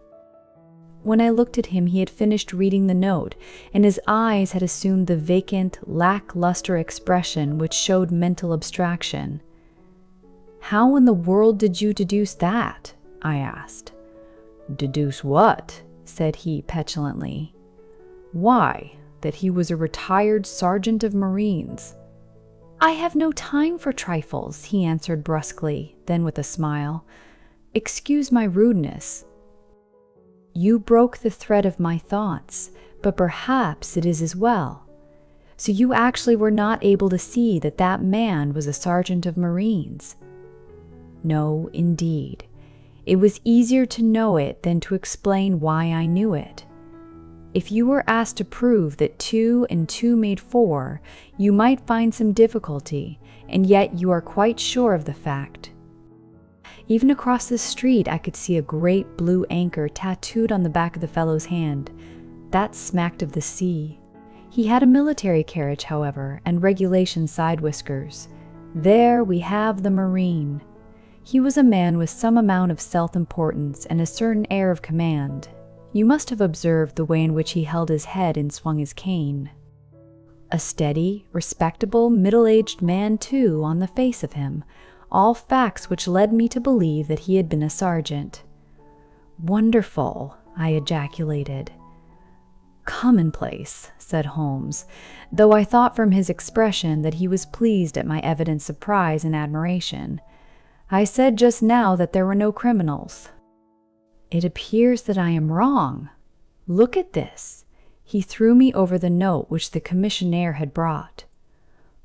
Speaker 1: When I looked at him, he had finished reading the note, and his eyes had assumed the vacant, lackluster expression which showed mental abstraction. "How in the world did you deduce that?" I asked. "Deduce what?" said he petulantly. "Why, that he was a retired sergeant of Marines." "I have no time for trifles," he answered brusquely, then with a smile. "Excuse my rudeness." "You broke the thread of my thoughts, but perhaps it is as well. So you actually were not able to see that that man was a sergeant of Marines?" "No, indeed. It was easier to know it than to explain why I knew it. If you were asked to prove that 2 and 2 made 4, you might find some difficulty, and yet you are quite sure of the fact. Even across the street I could see a great blue anchor tattooed on the back of the fellow's hand. That smacked of the sea. He had a military carriage, however, and regulation side whiskers. There we have the Marine. He was a man with some amount of self-importance and a certain air of command. You must have observed the way in which he held his head and swung his cane. A steady, respectable, middle-aged man, too, on the face of him, all facts which led me to believe that he had been a sergeant. "Wonderful!" I ejaculated. "Commonplace," said Holmes, though I thought from his expression that he was pleased at my evident surprise and admiration. "I said just now that there were no criminals." "It appears that I am wrong. Look at this." He threw me over the note which the commissionaire had brought.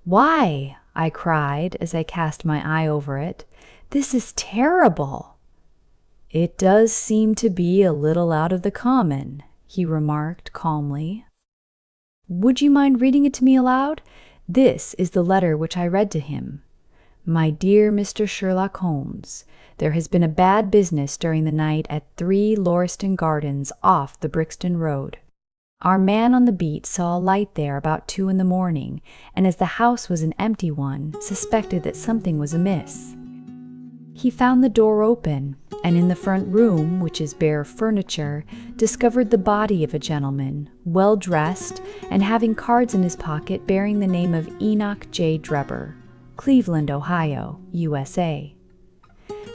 Speaker 1: "Why," I cried as I cast my eye over it, "this is terrible." "It does seem to be a little out of the common," he remarked calmly. "Would you mind reading it to me aloud? This is the letter which I read to him. My dear Mr. Sherlock Holmes, there has been a bad business during the night at 3 Lauriston Gardens off the Brixton Road. Our man on the beat saw a light there about 2 in the morning, and as the house was an empty one, suspected that something was amiss. He found the door open, and in the front room, which is bare of furniture, discovered the body of a gentleman, well dressed, and having cards in his pocket bearing the name of Enoch J. Drebber, Cleveland, Ohio, USA.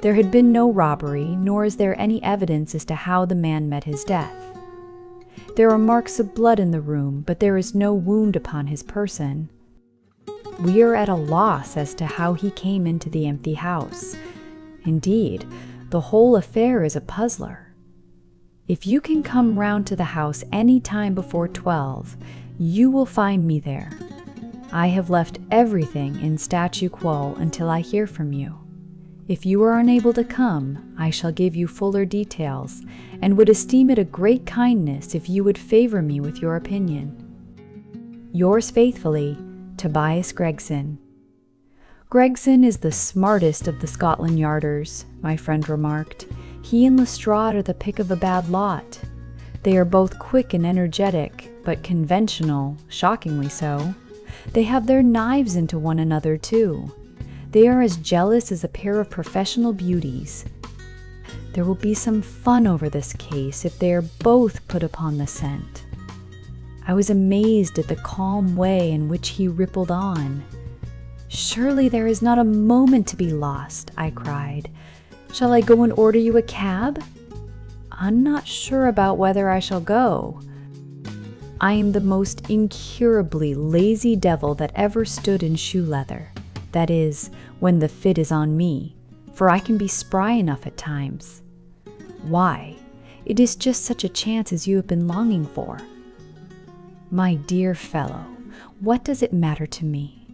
Speaker 1: There had been no robbery, nor is there any evidence as to how the man met his death. There are marks of blood in the room, but there is no wound upon his person. We are at a loss as to how he came into the empty house. Indeed, the whole affair is a puzzler. If you can come round to the house any time before 12, you will find me there. I have left everything in statu quo until I hear from you. If you are unable to come, I shall give you fuller details, and would esteem it a great kindness if you would favor me with your opinion. Yours faithfully, Tobias Gregson. Gregson is the smartest of the Scotland Yarders, my friend remarked. He and Lestrade are the pick of a bad lot. They are both quick and energetic, but conventional, shockingly so. They have their knives into one another, too. They are as jealous as a pair of professional beauties. There will be some fun over this case if they are both put upon the scent. I was amazed at the calm way in which he rippled on. "Surely there is not a moment to be lost," I cried. "Shall I go and order you a cab?" "I'm not sure about whether I shall go. I am the most incurably lazy devil that ever stood in shoe leather. That is, when the fit is on me, for I can be spry enough at times. Why, it is just such a chance as you have been longing for." "My dear fellow, what does it matter to me?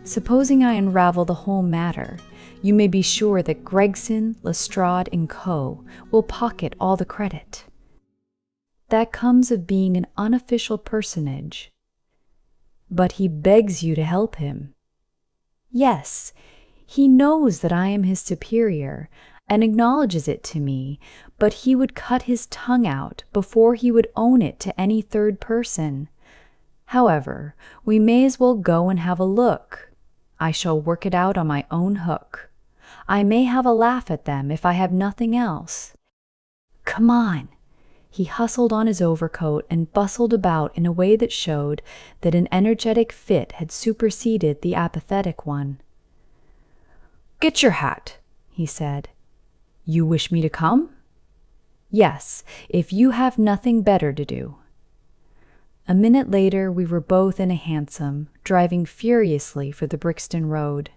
Speaker 1: Supposing I unravel the whole matter, you may be sure that Gregson, Lestrade, and Co. will pocket all the credit. That comes of being an unofficial personage." "But he begs you to help him." "Yes, he knows that I am his superior, and acknowledges it to me, but he would cut his tongue out before he would own it to any third person. However, we may as well go and have a look. I shall work it out on my own hook. I may have a laugh at them if I have nothing else. Come on." He hustled on his overcoat and bustled about in a way that showed that an energetic fit had superseded the apathetic one. "Get your hat," he said. "You wish me to come?" "Yes, if you have nothing better to do." A minute later, we were both in a hansom, driving furiously for the Brixton Road.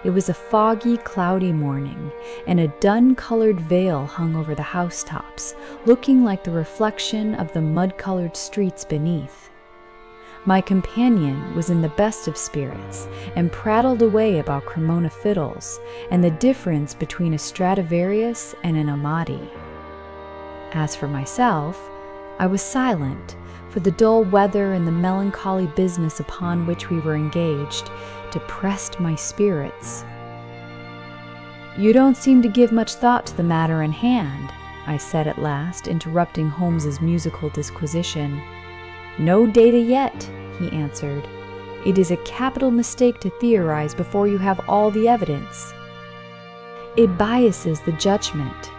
Speaker 1: It was a foggy, cloudy morning, and a dun-colored veil hung over the housetops, looking like the reflection of the mud-colored streets beneath. My companion was in the best of spirits and prattled away about Cremona fiddles and the difference between a Stradivarius and an Amati. As for myself, I was silent, for the dull weather and the melancholy business upon which we were engaged depressed my spirits. "You don't seem to give much thought to the matter in hand," I said at last, interrupting Holmes's musical disquisition. "No data yet," he answered. "It is a capital mistake to theorize before you have all the evidence. It biases the judgment."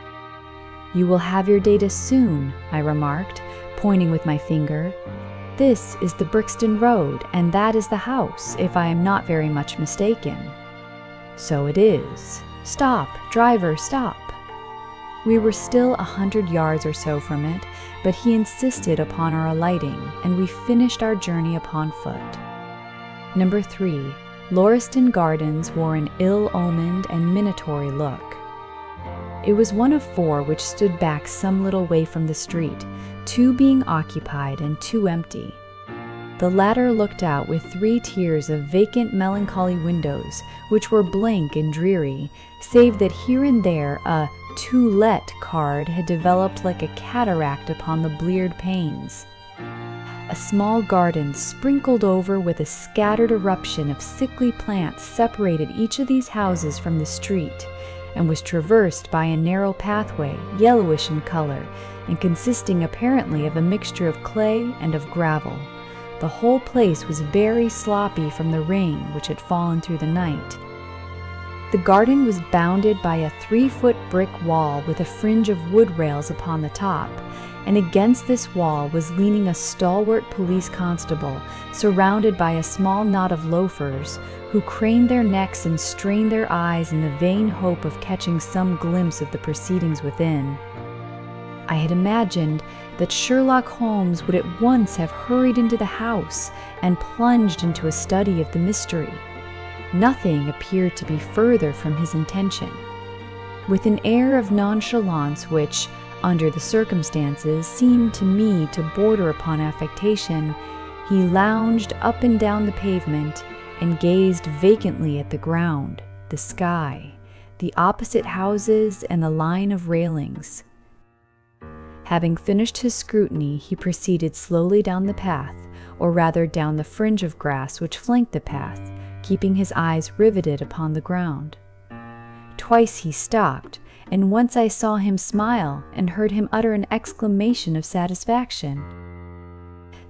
Speaker 1: "You will have your data soon," I remarked, pointing with my finger. "This is the Brixton Road, and that is the house, if I am not very much mistaken." "So it is. Stop, driver, stop." We were still 100 yards or so from it, but he insisted upon our alighting, and we finished our journey upon foot. Number 3, Lauriston Gardens wore an ill-omened and minatory look. It was one of 4 which stood back some little way from the street, 2 being occupied and 2 empty. The latter looked out with 3 tiers of vacant, melancholy windows, which were blank and dreary, save that here and there a "To Let" card had developed like a cataract upon the bleared panes. A small garden sprinkled over with a scattered eruption of sickly plants separated each of these houses from the street, and was traversed by a narrow pathway, yellowish in color, and consisting apparently of a mixture of clay and of gravel. The whole place was very sloppy from the rain which had fallen through the night. The garden was bounded by a 3-foot brick wall with a fringe of wood rails upon the top, and against this wall was leaning a stalwart police constable, surrounded by a small knot of loafers, who craned their necks and strained their eyes in the vain hope of catching some glimpse of the proceedings within. I had imagined that Sherlock Holmes would at once have hurried into the house and plunged into a study of the mystery. Nothing appeared to be further from his intention. With an air of nonchalance which, under the circumstances, seemed to me to border upon affectation, he lounged up and down the pavement and gazed vacantly at the ground, the sky, the opposite houses, and the line of railings. Having finished his scrutiny, he proceeded slowly down the path, or rather down the fringe of grass which flanked the path, keeping his eyes riveted upon the ground. Twice he stopped, and once I saw him smile and heard him utter an exclamation of satisfaction.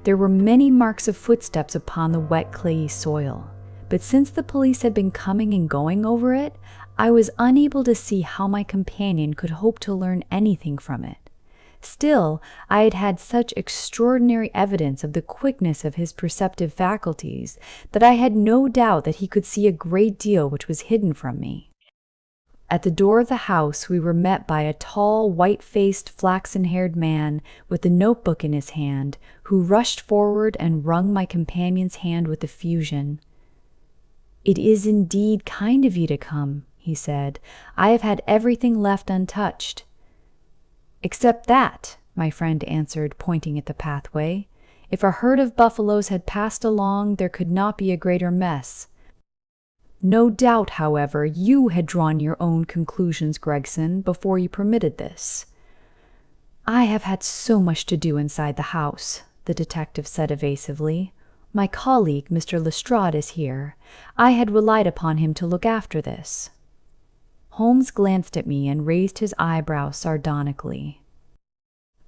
Speaker 1: There were many marks of footsteps upon the wet clayey soil, but since the police had been coming and going over it, I was unable to see how my companion could hope to learn anything from it. Still, I had had such extraordinary evidence of the quickness of his perceptive faculties that I had no doubt that he could see a great deal which was hidden from me. At the door of the house we were met by a tall, white-faced, flaxen-haired man with a notebook in his hand, who rushed forward and wrung my companion's hand with effusion. "It is indeed kind of you to come," he said. "I have had everything left untouched." "Except that," my friend answered, pointing at the pathway. "If a herd of buffaloes had passed along, there could not be a greater mess. No doubt, however, you had drawn your own conclusions, Gregson, before you permitted this." "I have had so much to do inside the house," the detective said evasively. "My colleague, Mr. Lestrade, is here. I had relied upon him to look after this." Holmes glanced at me and raised his eyebrows sardonically.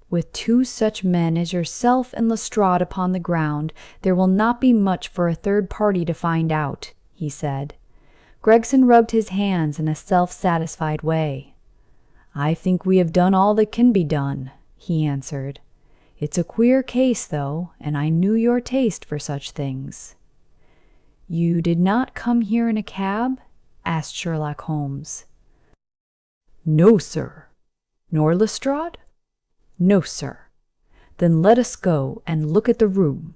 Speaker 1: "With two such men as yourself and Lestrade upon the ground, there will not be much for a third party to find out," he said. Gregson rubbed his hands in a self-satisfied way. "I think we have done all that can be done," he answered. "It's a queer case, though, and I knew your taste for such things." "You did not come here in a cab?" asked Sherlock Holmes. "No, sir." "Nor Lestrade?" "No, sir." "Then let us go and look at the room."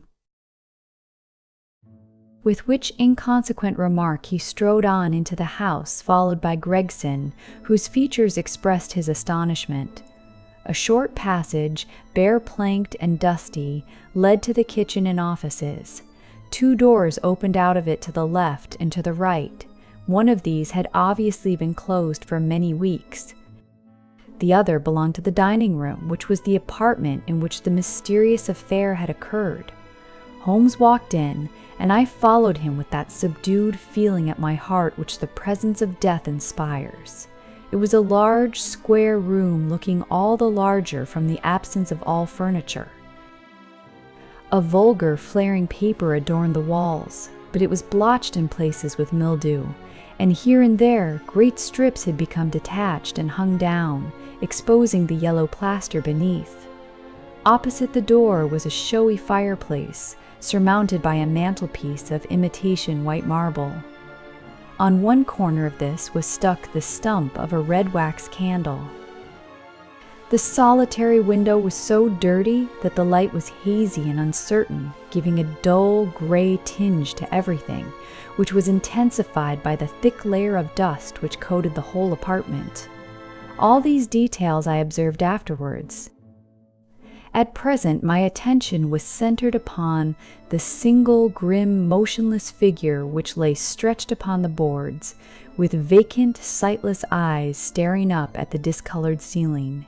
Speaker 1: With which inconsequent remark he strode on into the house, followed by Gregson, whose features expressed his astonishment. A short passage, bare-planked and dusty, led to the kitchen and offices. 2 doors opened out of it to the left and to the right. One of these had obviously been closed for many weeks. The other belonged to the dining room, which was the apartment in which the mysterious affair had occurred. Holmes walked in, and I followed him with that subdued feeling at my heart which the presence of death inspires. It was a large, square room, looking all the larger from the absence of all furniture. A vulgar, flaring paper adorned the walls, but it was blotched in places with mildew, and here and there great strips had become detached and hung down, exposing the yellow plaster beneath. Opposite the door was a showy fireplace, surmounted by a mantelpiece of imitation white marble. On one corner of this was stuck the stump of a red wax candle. The solitary window was so dirty that the light was hazy and uncertain, giving a dull gray tinge to everything, which was intensified by the thick layer of dust which coated the whole apartment. All these details I observed afterwards. At present my attention was centered upon the single grim, motionless figure which lay stretched upon the boards, with vacant, sightless eyes staring up at the discolored ceiling.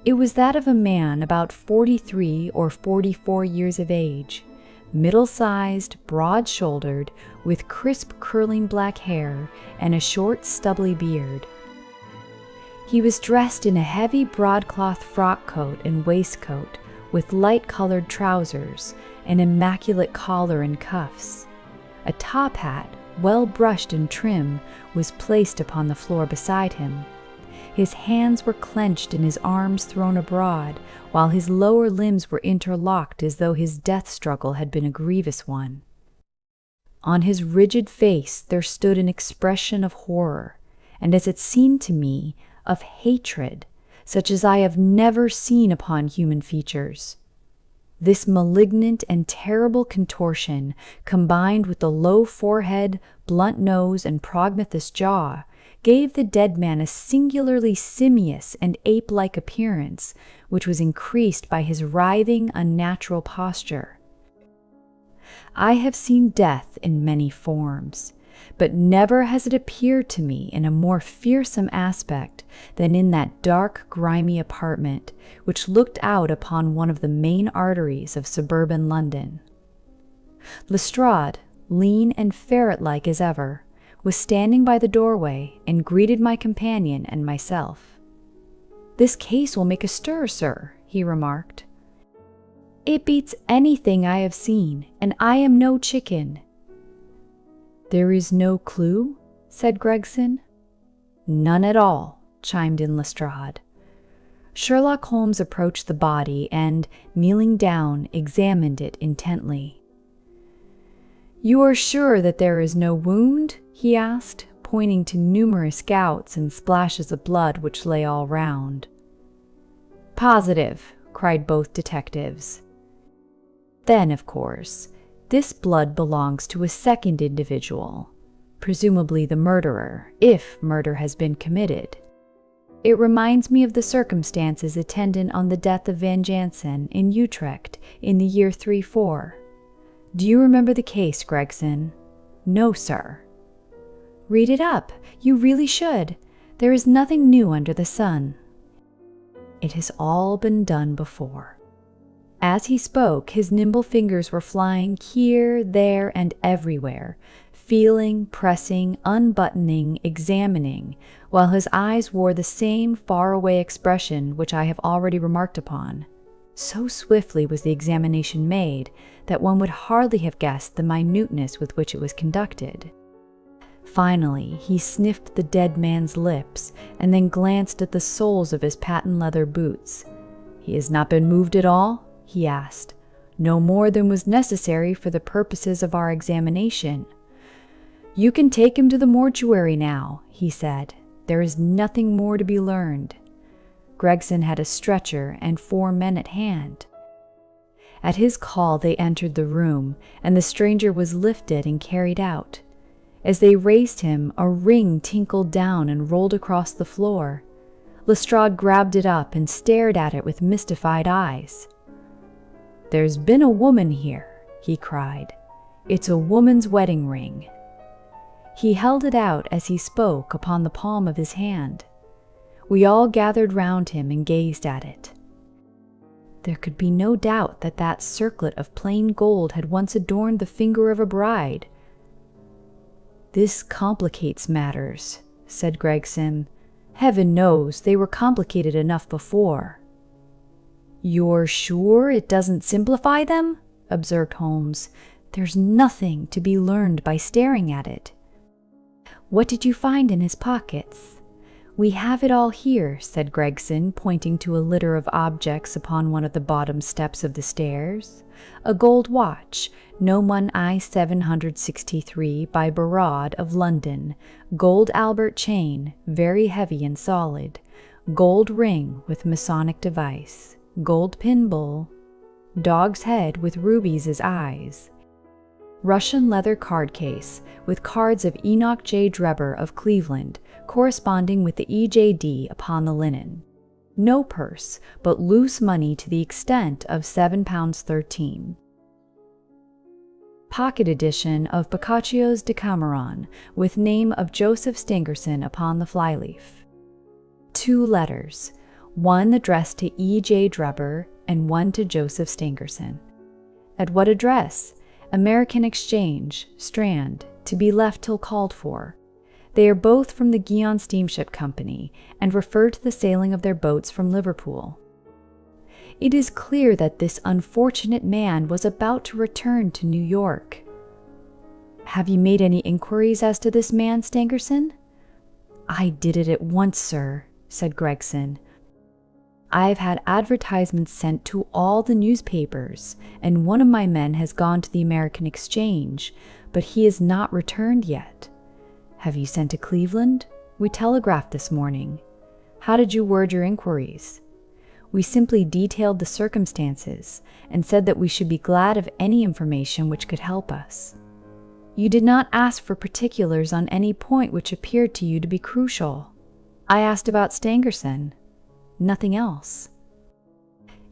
Speaker 1: It was that of a man about 43 or 44 years of age, middle-sized, broad-shouldered, with crisp curling black hair and a short stubbly beard. He was dressed in a heavy broadcloth frock coat and waistcoat, with light-colored trousers, an immaculate collar and cuffs. A top hat, well brushed and trim, was placed upon the floor beside him. His hands were clenched and his arms thrown abroad, while his lower limbs were interlocked as though his death struggle had been a grievous one. On his rigid face there stood an expression of horror, and as it seemed to me, of hatred, such as I have never seen upon human features. This malignant and terrible contortion, combined with the low forehead, blunt nose, and prognathous jaw, gave the dead man a singularly simious and ape-like appearance, which was increased by his writhing, unnatural posture. I have seen death in many forms, but never has it appeared to me in a more fearsome aspect than in that dark, grimy apartment, which looked out upon one of the main arteries of suburban London. Lestrade, lean and ferret-like as ever, was standing by the doorway and greeted my companion and myself. "This case will make a stir, sir," he remarked. "It beats anything I have seen, and I am no chicken." "There is no clue?" said Gregson. "None at all," chimed in Lestrade. Sherlock Holmes approached the body and, kneeling down, examined it intently. "You are sure that there is no wound?" he asked, pointing to numerous gouts and splashes of blood which lay all round. "Positive," cried both detectives. "Then, of course, this blood belongs to a second individual, presumably the murderer, if murder has been committed. It reminds me of the circumstances attendant on the death of Van Jansen in Utrecht in the year 34. Do you remember the case, Gregson?" "No, sir." "Read it up. You really should. There is nothing new under the sun." "It has all been done before." As he spoke, his nimble fingers were flying here, there, and everywhere, feeling, pressing, unbuttoning, examining, while his eyes wore the same faraway expression which I have already remarked upon. So swiftly was the examination made that one would hardly have guessed the minuteness with which it was conducted. Finally, he sniffed the dead man's lips and then glanced at the soles of his patent leather boots. "He has not been moved at all?" he asked. "No more than was necessary for the purposes of our examination." "You can take him to the mortuary now," he said. "There is nothing more to be learned." Gregson had a stretcher and 4 men at hand. At his call they entered the room, and the stranger was lifted and carried out. As they raised him, a ring tinkled down and rolled across the floor. Lestrade grabbed it up and stared at it with mystified eyes. "There's been a woman here," he cried. "It's a woman's wedding ring." He held it out as he spoke upon the palm of his hand. We all gathered round him and gazed at it. There could be no doubt that that circlet of plain gold had once adorned the finger of a bride. "This complicates matters," said Gregson. "Heaven knows they were complicated enough before." "You're sure it doesn't simplify them?" observed Holmes. "There's nothing to be learned by staring at it." "What did you find in his pockets?" "We have it all here," said Gregson, pointing to a litter of objects upon one of the bottom steps of the stairs. "A gold watch, No. 1 I 763 by Barrade of London, gold Albert chain, very heavy and solid, gold ring with Masonic device, gold pin bowl, dog's head with rubies as eyes, Russian leather card case with cards of Enoch J. Drebber of Cleveland, corresponding with the EJD upon the linen. No purse, but loose money to the extent of £7.13. Pocket edition of Boccaccio's Decameron, with name of Joseph Stangerson upon the flyleaf. 2 letters, one addressed to E.J. Drebber and one to Joseph Stangerson. At what address? American Exchange, Strand, to be left till called for. They are both from the Guion Steamship Company, and refer to the sailing of their boats from Liverpool. It is clear that this unfortunate man was about to return to New York. Have you made any inquiries as to this man, Stangerson? I did it at once, sir, said Gregson. I have had advertisements sent to all the newspapers, and one of my men has gone to the American Exchange, but he has not returned yet. Have you sent to Cleveland? We telegraphed this morning. How did you word your inquiries? We simply detailed the circumstances and said that we should be glad of any information which could help us. You did not ask for particulars on any point which appeared to you to be crucial. I asked about Stangerson. Nothing else.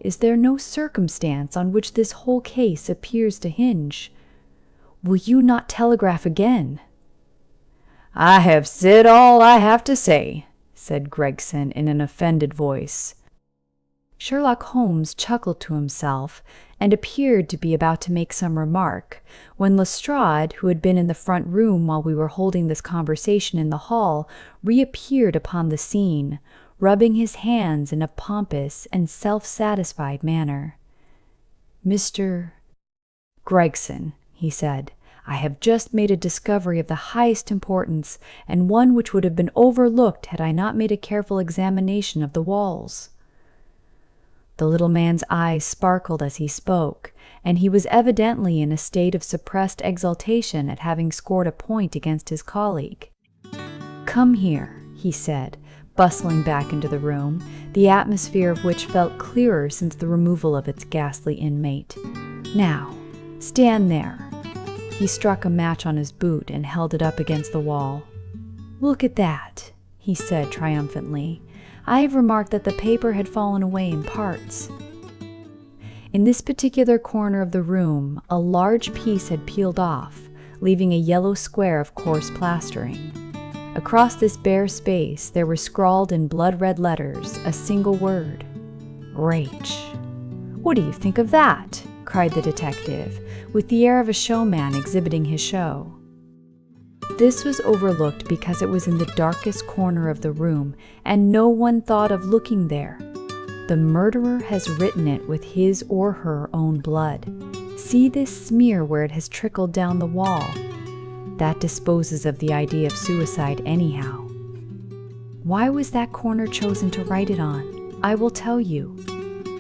Speaker 1: Is there no circumstance on which this whole case appears to hinge? Will you not telegraph again? I have said all I have to say, said Gregson in an offended voice. Sherlock Holmes chuckled to himself and appeared to be about to make some remark, when Lestrade, who had been in the front room while we were holding this conversation in the hall, reappeared upon the scene, rubbing his hands in a pompous and self-satisfied manner. Mr. Gregson, he said, I have just made a discovery of the highest importance, and one which would have been overlooked had I not made a careful examination of the walls. The little man's eyes sparkled as he spoke, and he was evidently in a state of suppressed exultation at having scored a point against his colleague. Come here, he said, bustling back into the room, the atmosphere of which felt clearer since the removal of its ghastly inmate. Now, stand there. He struck a match on his boot and held it up against the wall. Look at that, he said triumphantly. I have remarked that the paper had fallen away in parts. In this particular corner of the room, a large piece had peeled off, leaving a yellow square of coarse plastering. Across this bare space there was scrawled in blood-red letters a single word, Rach. What do you think of that? Cried the detective, with the air of a showman exhibiting his show. This was overlooked because it was in the darkest corner of the room, and no one thought of looking there. The murderer has written it with his or her own blood. See this smear where it has trickled down the wall? That disposes of the idea of suicide anyhow. Why was that corner chosen to write it on? I will tell you.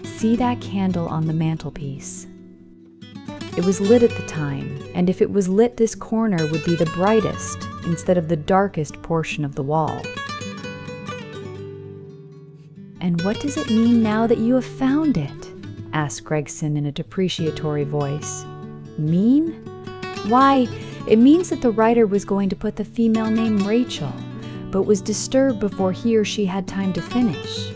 Speaker 1: See that candle on the mantelpiece? It was lit at the time, and if it was lit, this corner would be the brightest instead of the darkest portion of the wall. And what does it mean now that you have found it? Asked Gregson in a depreciatory voice. Mean? Why, it means that the writer was going to put the female name Rachel, but was disturbed before he or she had time to finish.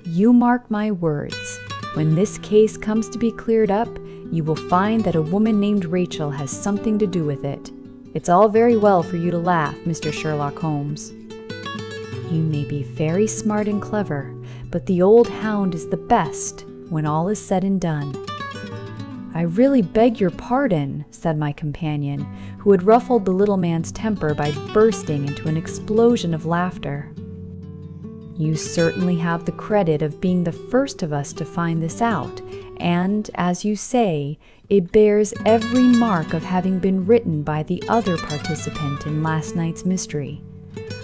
Speaker 1: You mark my words, when this case comes to be cleared up, you will find that a woman named Rachel has something to do with it. It's all very well for you to laugh, Mr. Sherlock Holmes. You may be very smart and clever, but the old hound is the best when all is said and done. I really beg your pardon, said my companion, who had ruffled the little man's temper by bursting into an explosion of laughter. You certainly have the credit of being the first of us to find this out, and, as you say, it bears every mark of having been written by the other participant in last night's mystery.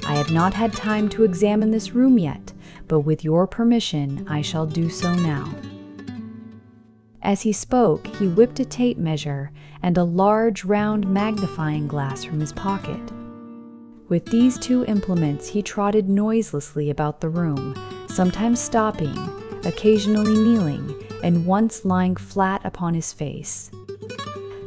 Speaker 1: I have not had time to examine this room yet, but with your permission, I shall do so now. As he spoke, he whipped a tape measure and a large round magnifying glass from his pocket. With these two implements, he trotted noiselessly about the room, sometimes stopping, occasionally kneeling, and once lying flat upon his face.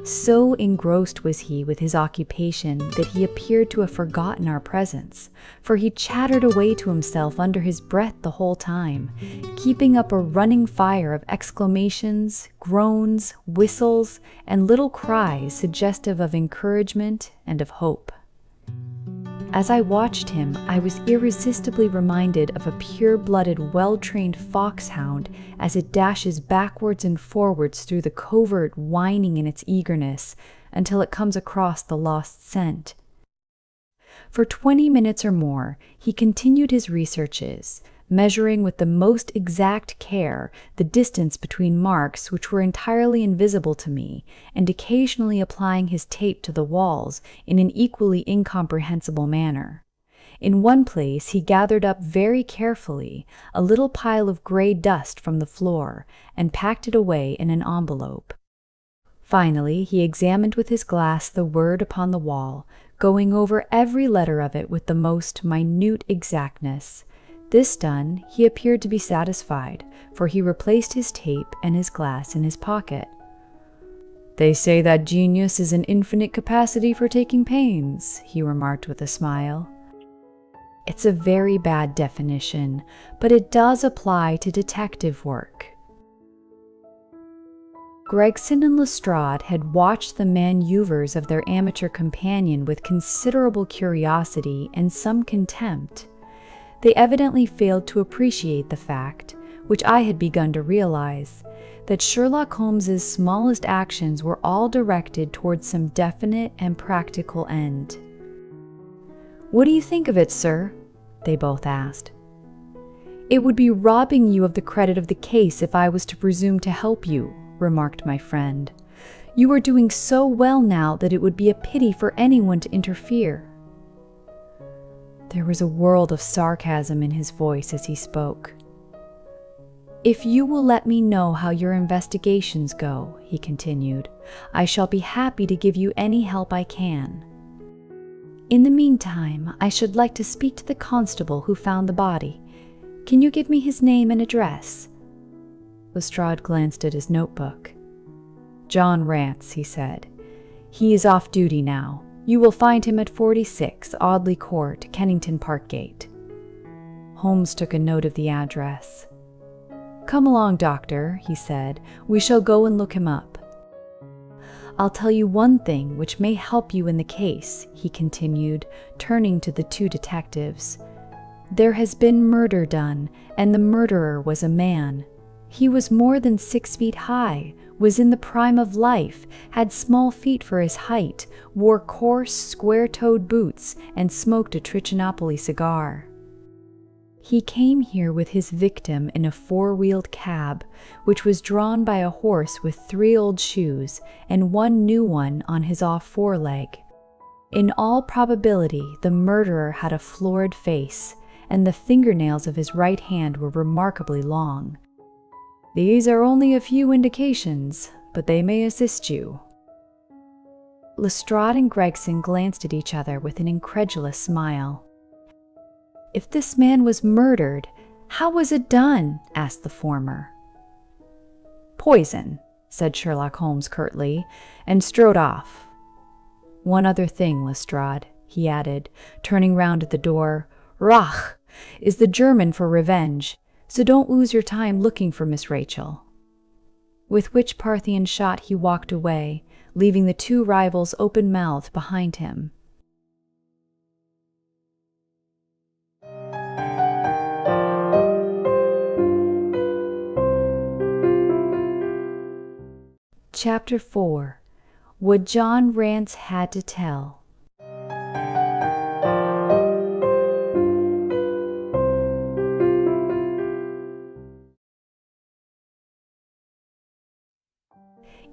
Speaker 1: So engrossed was he with his occupation that he appeared to have forgotten our presence, for he chattered away to himself under his breath the whole time, keeping up a running fire of exclamations, groans, whistles, and little cries suggestive of encouragement and of hope. As I watched him, I was irresistibly reminded of a pure-blooded, well-trained foxhound as it dashes backwards and forwards through the covert, whining in its eagerness until it comes across the lost scent. For 20 minutes or more, he continued his researches, measuring with the most exact care the distance between marks which were entirely invisible to me, and occasionally applying his tape to the walls in an equally incomprehensible manner. In one place he gathered up very carefully a little pile of gray dust from the floor and packed it away in an envelope. Finally, he examined with his glass the word upon the wall, going over every letter of it with the most minute exactness. This done, he appeared to be satisfied, for he replaced his tape and his glass in his pocket. They say that genius is an infinite capacity for taking pains, he remarked with a smile. It's a very bad definition, but it does apply to detective work. Gregson and Lestrade had watched the maneuvers of their amateur companion with considerable curiosity and some contempt. They evidently failed to appreciate the fact, which I had begun to realize, that Sherlock Holmes's smallest actions were all directed towards some definite and practical end. "What do you think of it, sir?" they both asked. "It would be robbing you of the credit of the case if I was to presume to help you," remarked my friend. "You are doing so well now that it would be a pity for anyone to interfere." There was a world of sarcasm in his voice as he spoke. "If you will let me know how your investigations go," he continued, "I shall be happy to give you any help I can. In the meantime, I should like to speak to the constable who found the body. Can you give me his name and address?" Lestrade glanced at his notebook. "John Rance," he said. "He is off duty now. You will find him at 46 Audley Court, Kennington Park Gate." Holmes took a note of the address. "Come along, Doctor," he said. "We shall go and look him up." "I'll tell you one thing which may help you in the case," he continued, turning to the two detectives. "There has been murder done, and the murderer was a man. He was more than 6 feet high, was in the prime of life, had small feet for his height, wore coarse, square-toed boots, and smoked a Trichinopoly cigar. He came here with his victim in a 4-wheeled cab, which was drawn by a horse with 3 old shoes and 1 new one on his off foreleg. In all probability, the murderer had a florid face, and the fingernails of his right hand were remarkably long. These are only a few indications, but they may assist you. Lestrade and Gregson glanced at each other with an incredulous smile. "If this man was murdered, how was it done?" asked the former. "Poison," said Sherlock Holmes curtly, and strode off. "One other thing, Lestrade," he added, turning round at the door. "Rach is the German for revenge, so don't lose your time looking for Miss Rachel." With which Parthian shot he walked away, leaving the 2 rivals open-mouthed behind him. Chapter 4. What John Rance Had to Tell.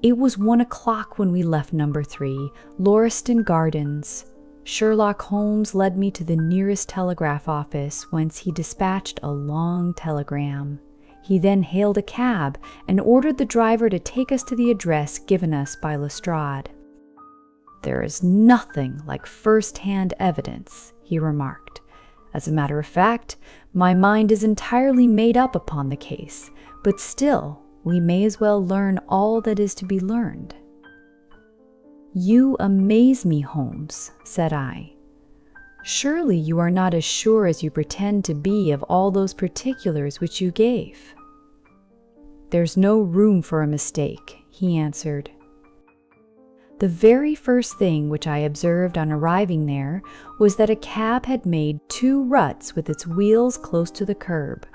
Speaker 1: It was 1 o'clock when we left number 3, Lauriston Gardens. Sherlock Holmes led me to the nearest telegraph office, whence he dispatched a long telegram. He then hailed a cab and ordered the driver to take us to the address given us by Lestrade. "There is nothing like first-hand evidence," he remarked. "As a matter of fact, my mind is entirely made up upon the case, but still, we may as well learn all that is to be learned." "You amaze me, Holmes," said I. "Surely you are not as sure as you pretend to be of all those particulars which you gave." "There's no room for a mistake," he answered. The very first thing which I observed on arriving there was that a cab had made 2 ruts with its wheels close to the curb.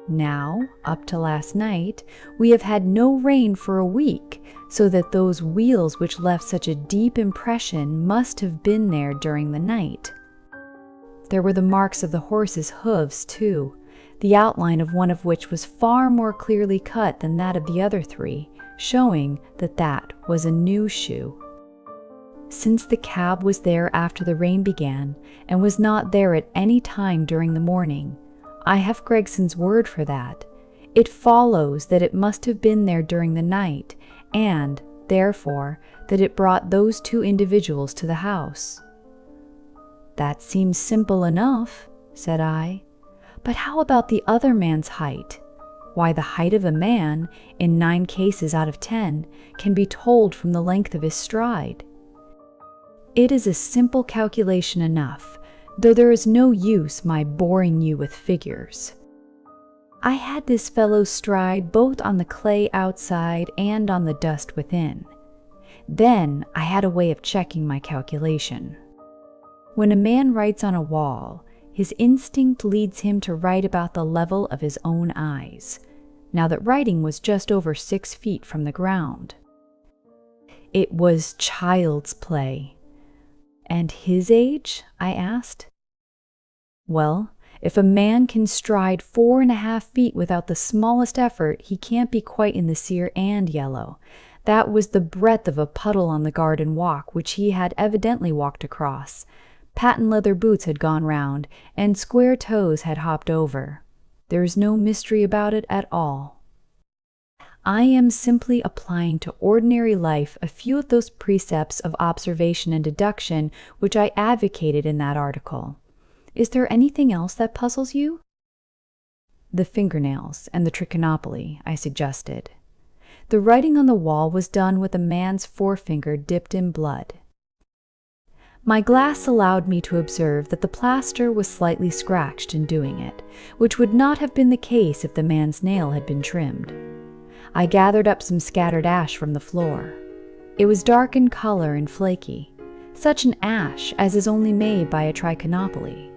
Speaker 1: Now, up to last night, we have had no rain for a week, so that those wheels which left such a deep impression must have been there during the night. There were the marks of the horse's hooves, too, the outline of one of which was far more clearly cut than that of the other 3, showing that that was a new shoe. Since the cab was there after the rain began, and was not there at any time during the morning, I have Gregson's word for that. It follows that it must have been there during the night, and, therefore, that it brought those 2 individuals to the house. "That seems simple enough," said I. "But how about the other man's height? Why, the height of a man, in 9 cases out of 10, can be told from the length of his stride." "It is a simple calculation enough, though there is no use my boring you with figures. I had this fellow's stride both on the clay outside and on the dust within. Then I had a way of checking my calculation. When a man writes on a wall, his instinct leads him to write about the level of his own eyes, now that writing was just over 6 feet from the ground. It was child's play." "And his age?" I asked. "Well, if a man can stride 4.5 feet without the smallest effort, he can't be quite in the sere and yellow. That was the breadth of a puddle on the garden walk, which he had evidently walked across. Patent leather boots had gone round, and square toes had hopped over. There is no mystery about it at all. I am simply applying to ordinary life a few of those precepts of observation and deduction which I advocated in that article. Is there anything else that puzzles you?" "The fingernails and the trichinopoly," I suggested. "The writing on the wall was done with a man's forefinger dipped in blood." My glass allowed me to observe that the plaster was slightly scratched in doing it, which would not have been the case if the man's nail had been trimmed. I gathered up some scattered ash from the floor. It was dark in color and flaky, such an ash as is only made by a trichinopoly.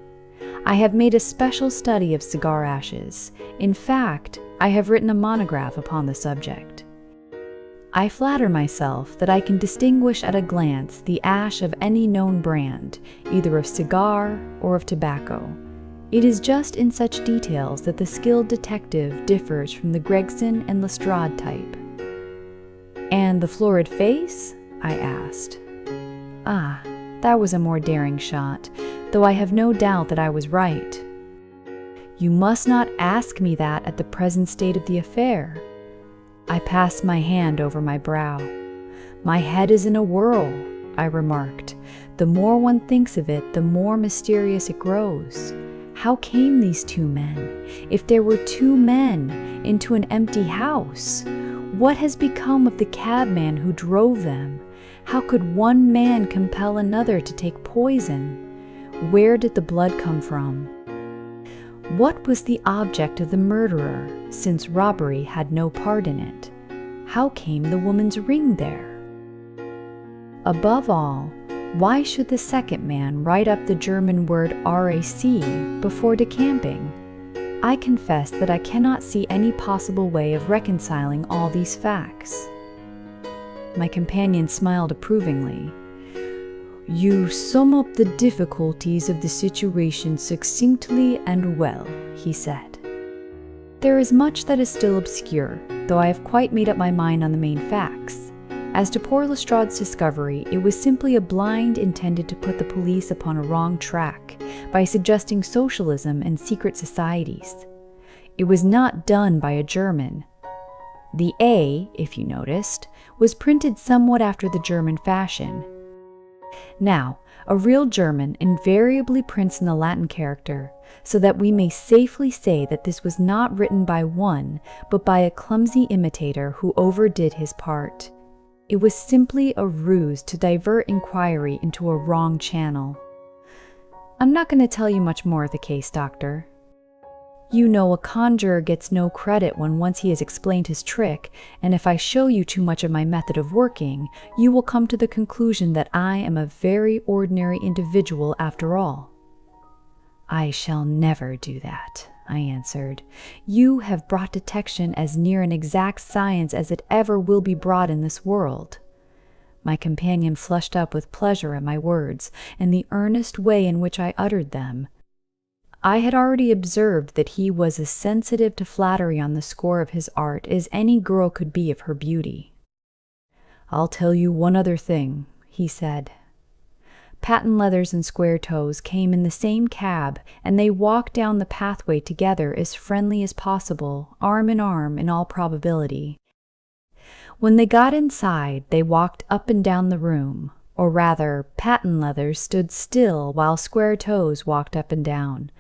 Speaker 1: I have made a special study of cigar ashes. In fact, I have written a monograph upon the subject. I flatter myself that I can distinguish at a glance the ash of any known brand, either of cigar or of tobacco. It is just in such details that the skilled detective differs from the Gregson and Lestrade type. "And the florid face?" I asked. Ah, that was a more daring shot, though I have no doubt that I was right. "You must not ask me that at the present state of the affair." I passed my hand over my brow. "My head is in a whirl," I remarked. "The more one thinks of it, the more mysterious it grows. How came these two men, if there were two men, into an empty house? What has become of the cabman who drove them? How could one man compel another to take poison? Where did the blood come from? What was the object of the murderer, since robbery had no part in it? How came the woman's ring there? Above all, why should the second man write up the German word RAC before decamping? I confess that I cannot see any possible way of reconciling all these facts." My companion smiled approvingly. "You sum up the difficulties of the situation succinctly and well," he said. "There is much that is still obscure, though I have quite made up my mind on the main facts. As to poor Lestrade's discovery, it was simply a blind intended to put the police upon a wrong track by suggesting socialism and secret societies. It was not done by a German. The A, if you noticed, was printed somewhat after the German fashion. Now, a real German invariably prints in the Latin character, so that we may safely say that this was not written by one, but by a clumsy imitator who overdid his part. It was simply a ruse to divert inquiry into a wrong channel. I'm not going to tell you much more of the case, Doctor. You know a conjurer gets no credit when once he has explained his trick, and if I show you too much of my method of working, you will come to the conclusion that I am a very ordinary individual after all." "I shall never do that," I answered. "You have brought detection as near an exact science as it ever will be brought in this world." My companion flushed up with pleasure at my words, and the earnest way in which I uttered them. I had already observed that he was as sensitive to flattery on the score of his art as any girl could be of her beauty. "I'll tell you one other thing," he said. Patent Leathers and Square Toes came in the same cab, and they walked down the pathway together as friendly as possible, arm in all probability. When they got inside, they walked up and down the room, or rather, Patent Leathers stood still while Square Toes walked up and down.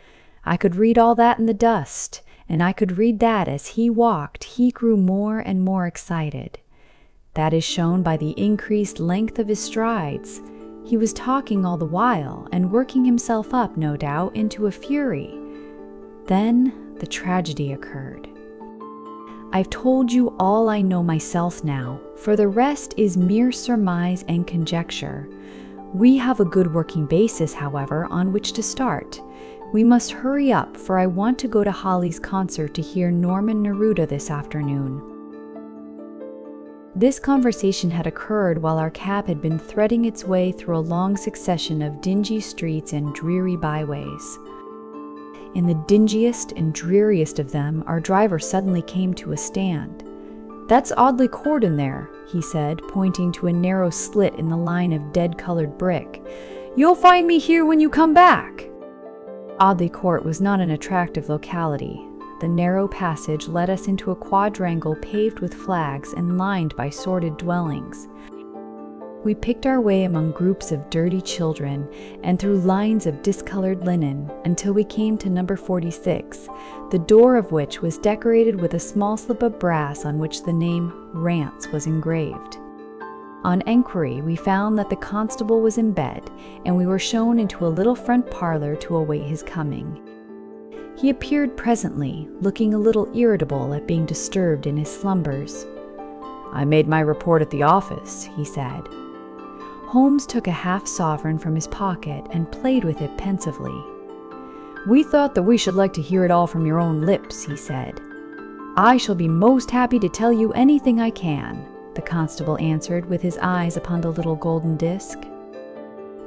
Speaker 1: I could read all that in the dust, and I could read that as he walked, he grew more and more excited. That is shown by the increased length of his strides. He was talking all the while, and working himself up, no doubt, into a fury. Then the tragedy occurred. I've told you all I know myself now, for the rest is mere surmise and conjecture. We have a good working basis, however, on which to start. We must hurry up, for I want to go to Holly's concert to hear Norman Neruda this afternoon. This conversation had occurred while our cab had been threading its way through a long succession of dingy streets and dreary byways. In the dingiest and dreariest of them, our driver suddenly came to a stand. "That's Audley Court in there," he said, pointing to a narrow slit in the line of dead-colored brick. "You'll find me here when you come back." Audley Court was not an attractive locality. The narrow passage led us into a quadrangle paved with flags and lined by sordid dwellings. We picked our way among groups of dirty children and through lines of discolored linen until we came to number 46, the door of which was decorated with a small slip of brass on which the name Rance was engraved. On enquiry, we found that the constable was in bed, and we were shown into a little front parlor to await his coming. He appeared presently, looking a little irritable at being disturbed in his slumbers. "I made my report at the office," he said. Holmes took a half-sovereign from his pocket and played with it pensively. "We thought that we should like to hear it all from your own lips," he said. "I shall be most happy to tell you anything I can," the constable answered with his eyes upon the little golden disc.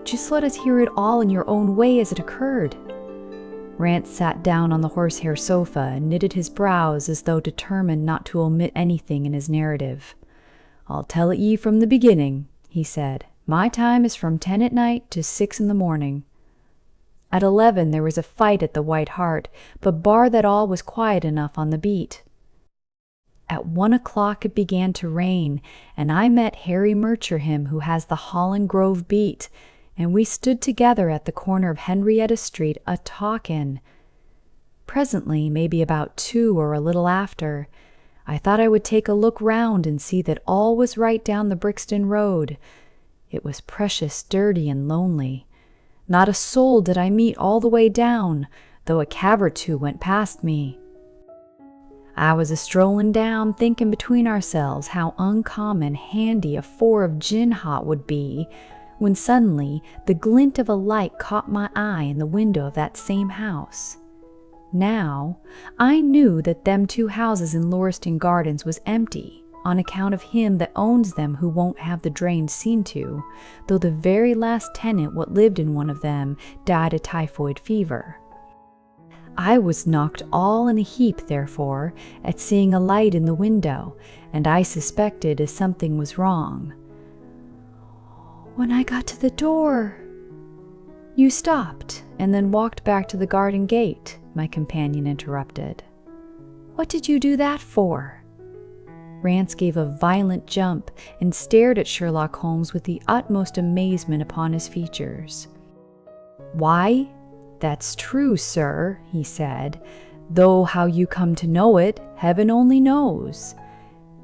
Speaker 1: "Just let us hear it all in your own way as it occurred." Rance sat down on the horsehair sofa and knitted his brows as though determined not to omit anything in his narrative. "I'll tell it ye from the beginning," he said. "My time is from 10 at night to 6 in the morning. At 11 there was a fight at the White Hart, but bar that all was quiet enough on the beat. At 1 o'clock it began to rain, and I met Harry Murcherham, who has the Holland Grove beat, and we stood together at the corner of Henrietta Street a-talkin'. Presently, maybe about 2 or a little after, I thought I would take a look round and see that all was right down the Brixton Road. It was precious dirty and lonely. Not a soul did I meet all the way down, though a cab or two went past me. I was a-strolling down, thinking between ourselves how uncommon handy a 4 of gin hot would be, when suddenly the glint of a light caught my eye in the window of that same house. Now, I knew that them 2 houses in Lauriston Gardens was empty, on account of him that owns them who won't have the drains seen to, though the very last tenant what lived in one of them died of typhoid fever. I was knocked all in a heap, therefore, at seeing a light in the window, and I suspected as something was wrong. When I got to the door, you stopped, and then walked back to the garden gate, my companion interrupted. What did you do that for? Rance gave a violent jump and stared at Sherlock Holmes with the utmost amazement upon his features. Why, that's true, sir, he said, though how you come to know it, heaven only knows.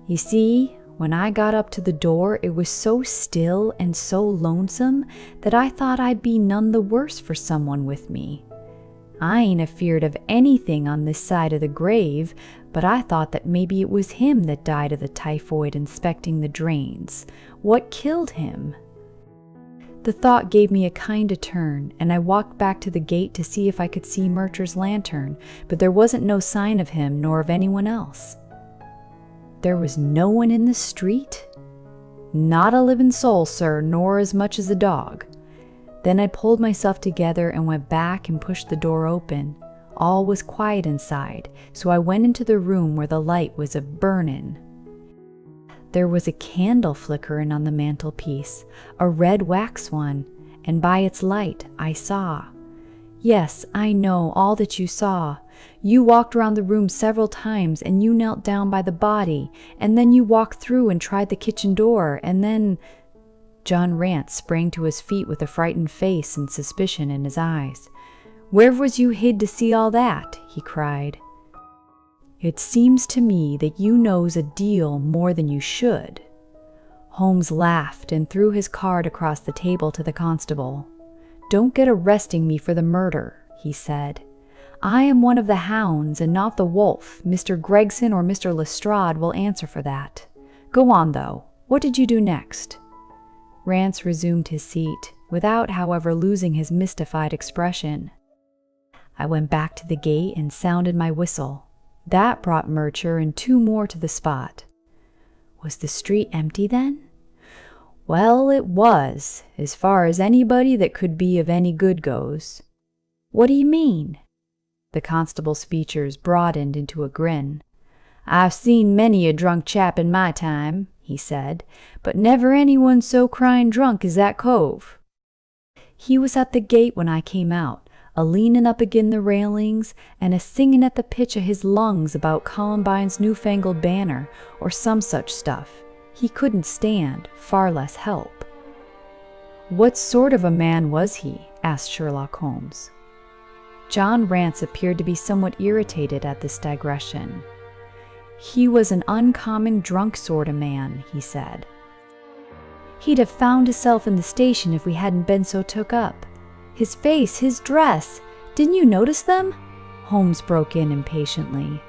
Speaker 1: You see, when I got up to the door, it was so still and so lonesome that I thought I'd be none the worse for someone with me. I ain't afeard of anything on this side of the grave, but I thought that maybe it was him that died of the typhoid inspecting the drains. What killed him? The thought gave me a kind of turn, and I walked back to the gate to see if I could see Murcher's lantern, but there wasn't no sign of him nor of anyone else. There was no one in the street? Not a living soul, sir, nor as much as a dog. Then I pulled myself together and went back and pushed the door open. All was quiet inside, so I went into the room where the light was a-burnin'. There was a candle flickerin' on the mantelpiece, a red wax one, and by its light I saw. Yes, I know all that you saw. You walked around the room several times, and you knelt down by the body, and then you walked through and tried the kitchen door, and then— John Rance sprang to his feet with a frightened face and suspicion in his eyes. "Where was you hid to see all that?" he cried. "It seems to me that you knows a deal more than you should." Holmes laughed and threw his card across the table to the constable. "Don't get arresting me for the murder," he said. "I am one of the hounds and not the wolf. Mr. Gregson or Mr. Lestrade will answer for that. Go on, though. What did you do next?" Rance resumed his seat, without, however, losing his mystified expression. I went back to the gate and sounded my whistle. That brought Murcher and 2 more to the spot. Was the street empty then? Well, it was, as far as anybody that could be of any good goes. What do you mean? The constable's features broadened into a grin. "I've seen many a drunk chap in my time," he said, "but never anyone so crying drunk as that cove." He was at the gate when I came out, a-leanin' up agin the railings, and a-singin' at the pitch of his lungs about Columbine's newfangled banner, or some such stuff. He couldn't stand, far less help. "What sort of a man was he?" asked Sherlock Holmes. John Rance appeared to be somewhat irritated at this digression. "He was an uncommon drunk sort of man," he said. "He'd have found hisself in the station if we hadn't been so took up. His face, his dress, didn't you notice them?" Holmes broke in impatiently.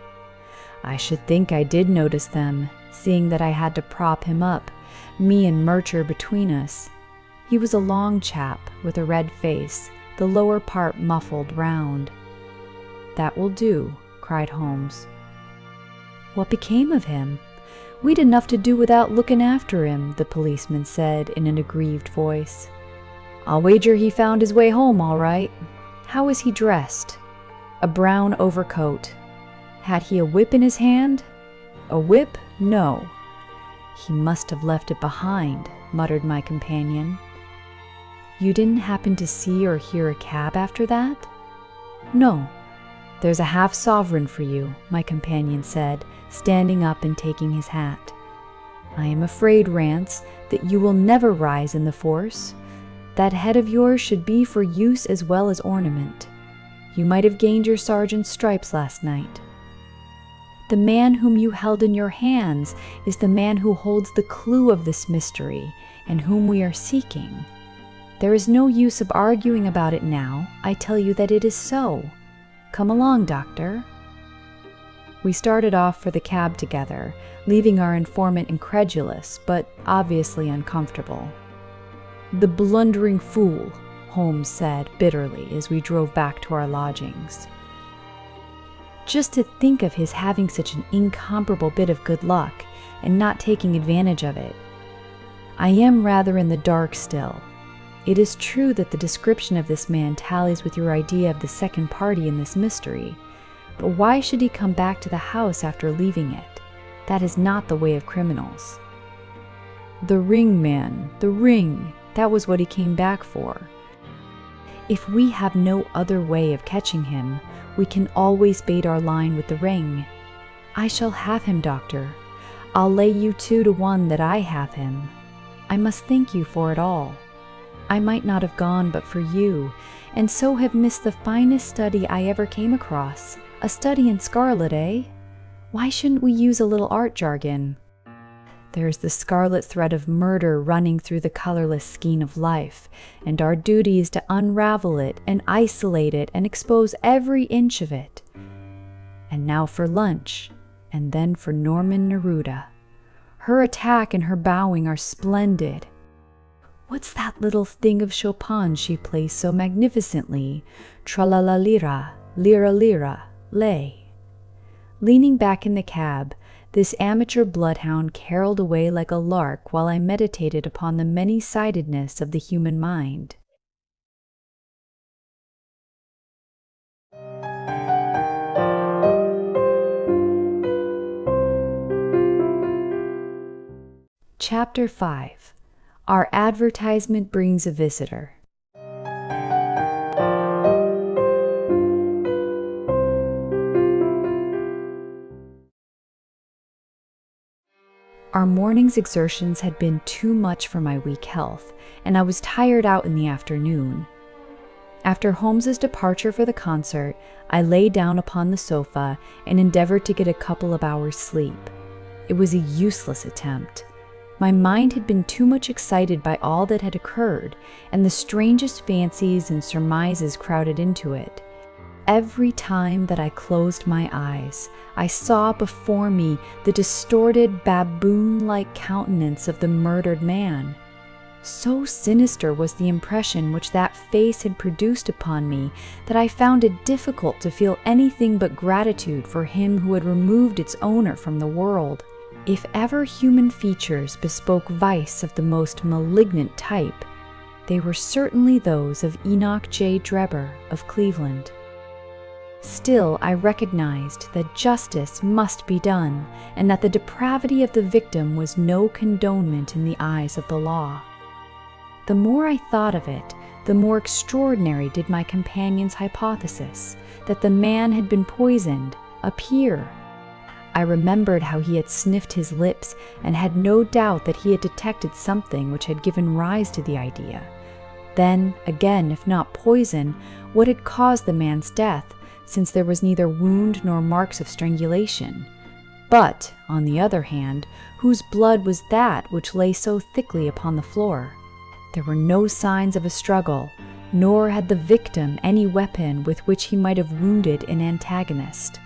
Speaker 1: "I should think I did notice them, seeing that I had to prop him up, me and Murcher between us. He was a long chap, with a red face, the lower part muffled round. "That will do," cried Holmes. "What became of him? We'd enough to do without looking after him," the policeman said in an aggrieved voice. "I'll wager he found his way home all right. How was he dressed?" "A brown overcoat." "Had he a whip in his hand?" "A whip? No." "He must have left it behind," muttered my companion. "You didn't happen to see or hear a cab after that?" "No." "There's a half-sovereign for you," my companion said, standing up and taking his hat. "I am afraid, Rance, that you will never rise in the force. That head of yours should be for use as well as ornament. You might have gained your sergeant's stripes last night. The man whom you held in your hands is the man who holds the clue of this mystery and whom we are seeking. There is no use of arguing about it now. I tell you that it is so. Come along, Doctor." We started off for the cab together, leaving our informant incredulous, but obviously uncomfortable. "The blundering fool," Holmes said bitterly as we drove back to our lodgings. Just to think of his having such an incomparable bit of good luck and not taking advantage of it. I am rather in the dark still. It is true that the description of this man tallies with your idea of the second party in this mystery, but why should he come back to the house after leaving it? That is not the way of criminals. The ring, man, the ring. That was what he came back for. If we have no other way of catching him, we can always bait our line with the ring. I shall have him, Doctor. I'll lay you 2-to-1 that I have him. I must thank you for it all. I might not have gone but for you, and so have missed the finest study I ever came across. A study in Scarlet, eh? Why shouldn't we use a little art jargon? There's the scarlet thread of murder running through the colorless skein of life, and our duty is to unravel it and isolate it and expose every inch of it. And now for lunch, and then for Norman Neruda. Her attack and her bowing are splendid. What's that little thing of Chopin she plays so magnificently? Tra-la-la-lira, lira-lira, lay. Leaning back in the cab, this amateur bloodhound caroled away like a lark while I meditated upon the many-sidedness of the human mind. Chapter 5. Our advertisement brings a visitor. Our morning's exertions had been too much for my weak health, and I was tired out in the afternoon. After Holmes's departure for the concert, I lay down upon the sofa and endeavored to get a couple of hours' sleep. It was a useless attempt. My mind had been too much excited by all that had occurred, and the strangest fancies and surmises crowded into it. Every time that I closed my eyes, I saw before me the distorted, baboon-like countenance of the murdered man. So sinister was the impression which that face had produced upon me that I found it difficult to feel anything but gratitude for him who had removed its owner from the world. If ever human features bespoke vice of the most malignant type, they were certainly those of Enoch J. Drebber of Cleveland. Still, I recognized that justice must be done, and that the depravity of the victim was no condonement in the eyes of the law. The more I thought of it, the more extraordinary did my companion's hypothesis, that the man had been poisoned, appear. I remembered how he had sniffed his lips, and had no doubt that he had detected something which had given rise to the idea. Then, again, if not poison, what had caused the man's death, since there was neither wound nor marks of strangulation? But, on the other hand, whose blood was that which lay so thickly upon the floor? There were no signs of a struggle, nor had the victim any weapon with which he might have wounded an antagonist.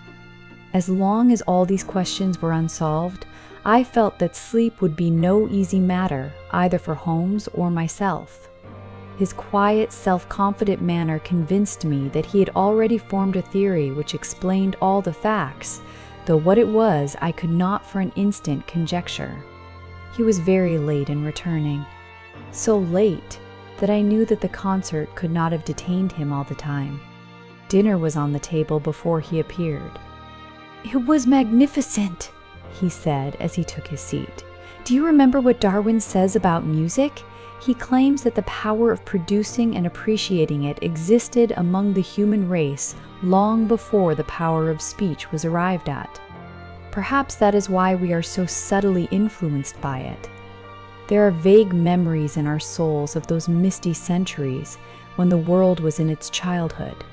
Speaker 1: As long as all these questions were unsolved, I felt that sleep would be no easy matter, either for Holmes or myself. His quiet, self-confident manner convinced me that he had already formed a theory which explained all the facts, though what it was I could not for an instant conjecture. He was very late in returning. So late that I knew that the concert could not have detained him all the time. Dinner was on the table before he appeared. "It was magnificent," he said as he took his seat. "Do you remember what Darwin says about music? He claims that the power of producing and appreciating it existed among the human race long before the power of speech was arrived at. Perhaps that is why we are so subtly influenced by it. There are vague memories in our souls of those misty centuries when the world was in its childhood."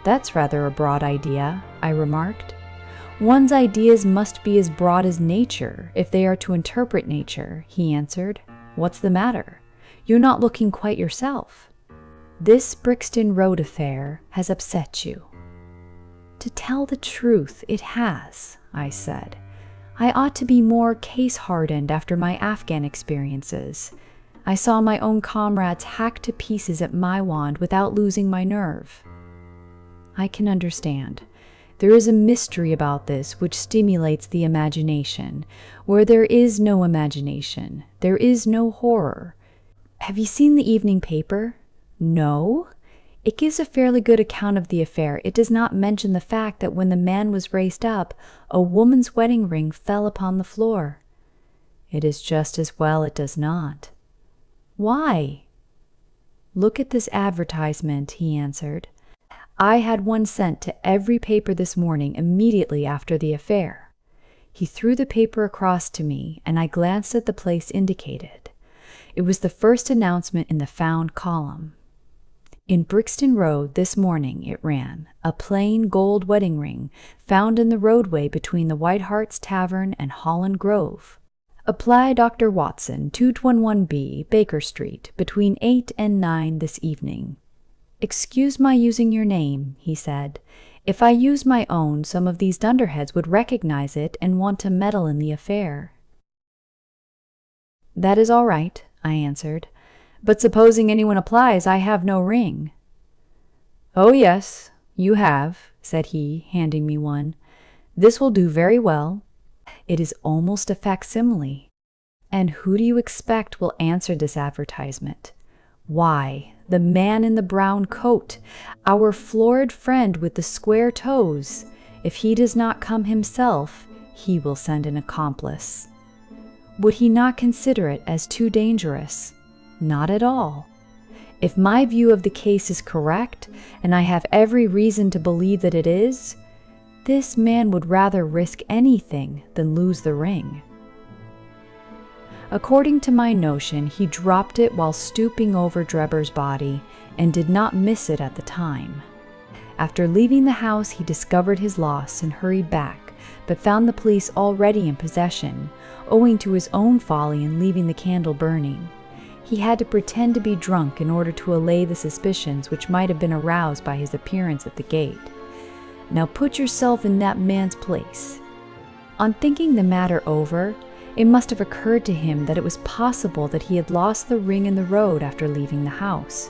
Speaker 1: "That's rather a broad idea," I remarked. "One's ideas must be as broad as nature if they are to interpret nature," he answered. "What's the matter? You're not looking quite yourself." "This Brixton Road affair has upset you." "To tell the truth, it has," I said. "I ought to be more case-hardened after my Afghan experiences. I saw my own comrades hacked to pieces at Maiwand without losing my nerve." "I can understand. There is a mystery about this which stimulates the imagination. Where there is no imagination, there is no horror. Have you seen the evening paper?" "No." "It gives a fairly good account of the affair. It does not mention the fact that when the man was raised up, a woman's wedding ring fell upon the floor." "It is just as well it does not." "Why?" "Look at this advertisement," he answered. "I had one sent to every paper this morning immediately after the affair." He threw the paper across to me, and I glanced at the place indicated. It was the first announcement in the found column. "In Brixton Road this morning," it ran, "a plain gold wedding ring found in the roadway between the White Hart's Tavern and Holland Grove. Apply Dr. Watson, 221B, Baker Street, between 8 and 9 this evening." "Excuse my using your name," he said. "If I use my own, some of these dunderheads would recognize it and want to meddle in the affair." "That is all right," I answered. "But supposing anyone applies, I have no ring." "Oh yes, you have," said he, handing me one. "This will do very well. It is almost a facsimile. And who do you expect will answer this advertisement? Why, the man in the brown coat, our florid friend with the square toes. If he does not come himself, he will send an accomplice. Would he not consider it as too dangerous? Not at all. If my view of the case is correct, and I have every reason to believe that it is, this man would rather risk anything than lose the ring." According to my notion, he dropped it while stooping over Drebber's body and did not miss it at the time. After leaving the house, he discovered his loss and hurried back, but found the police already in possession, owing to his own folly in leaving the candle burning. He had to pretend to be drunk in order to allay the suspicions which might have been aroused by his appearance at the gate. Now put yourself in that man's place. On thinking the matter over, it must have occurred to him that it was possible that he had lost the ring in the road after leaving the house.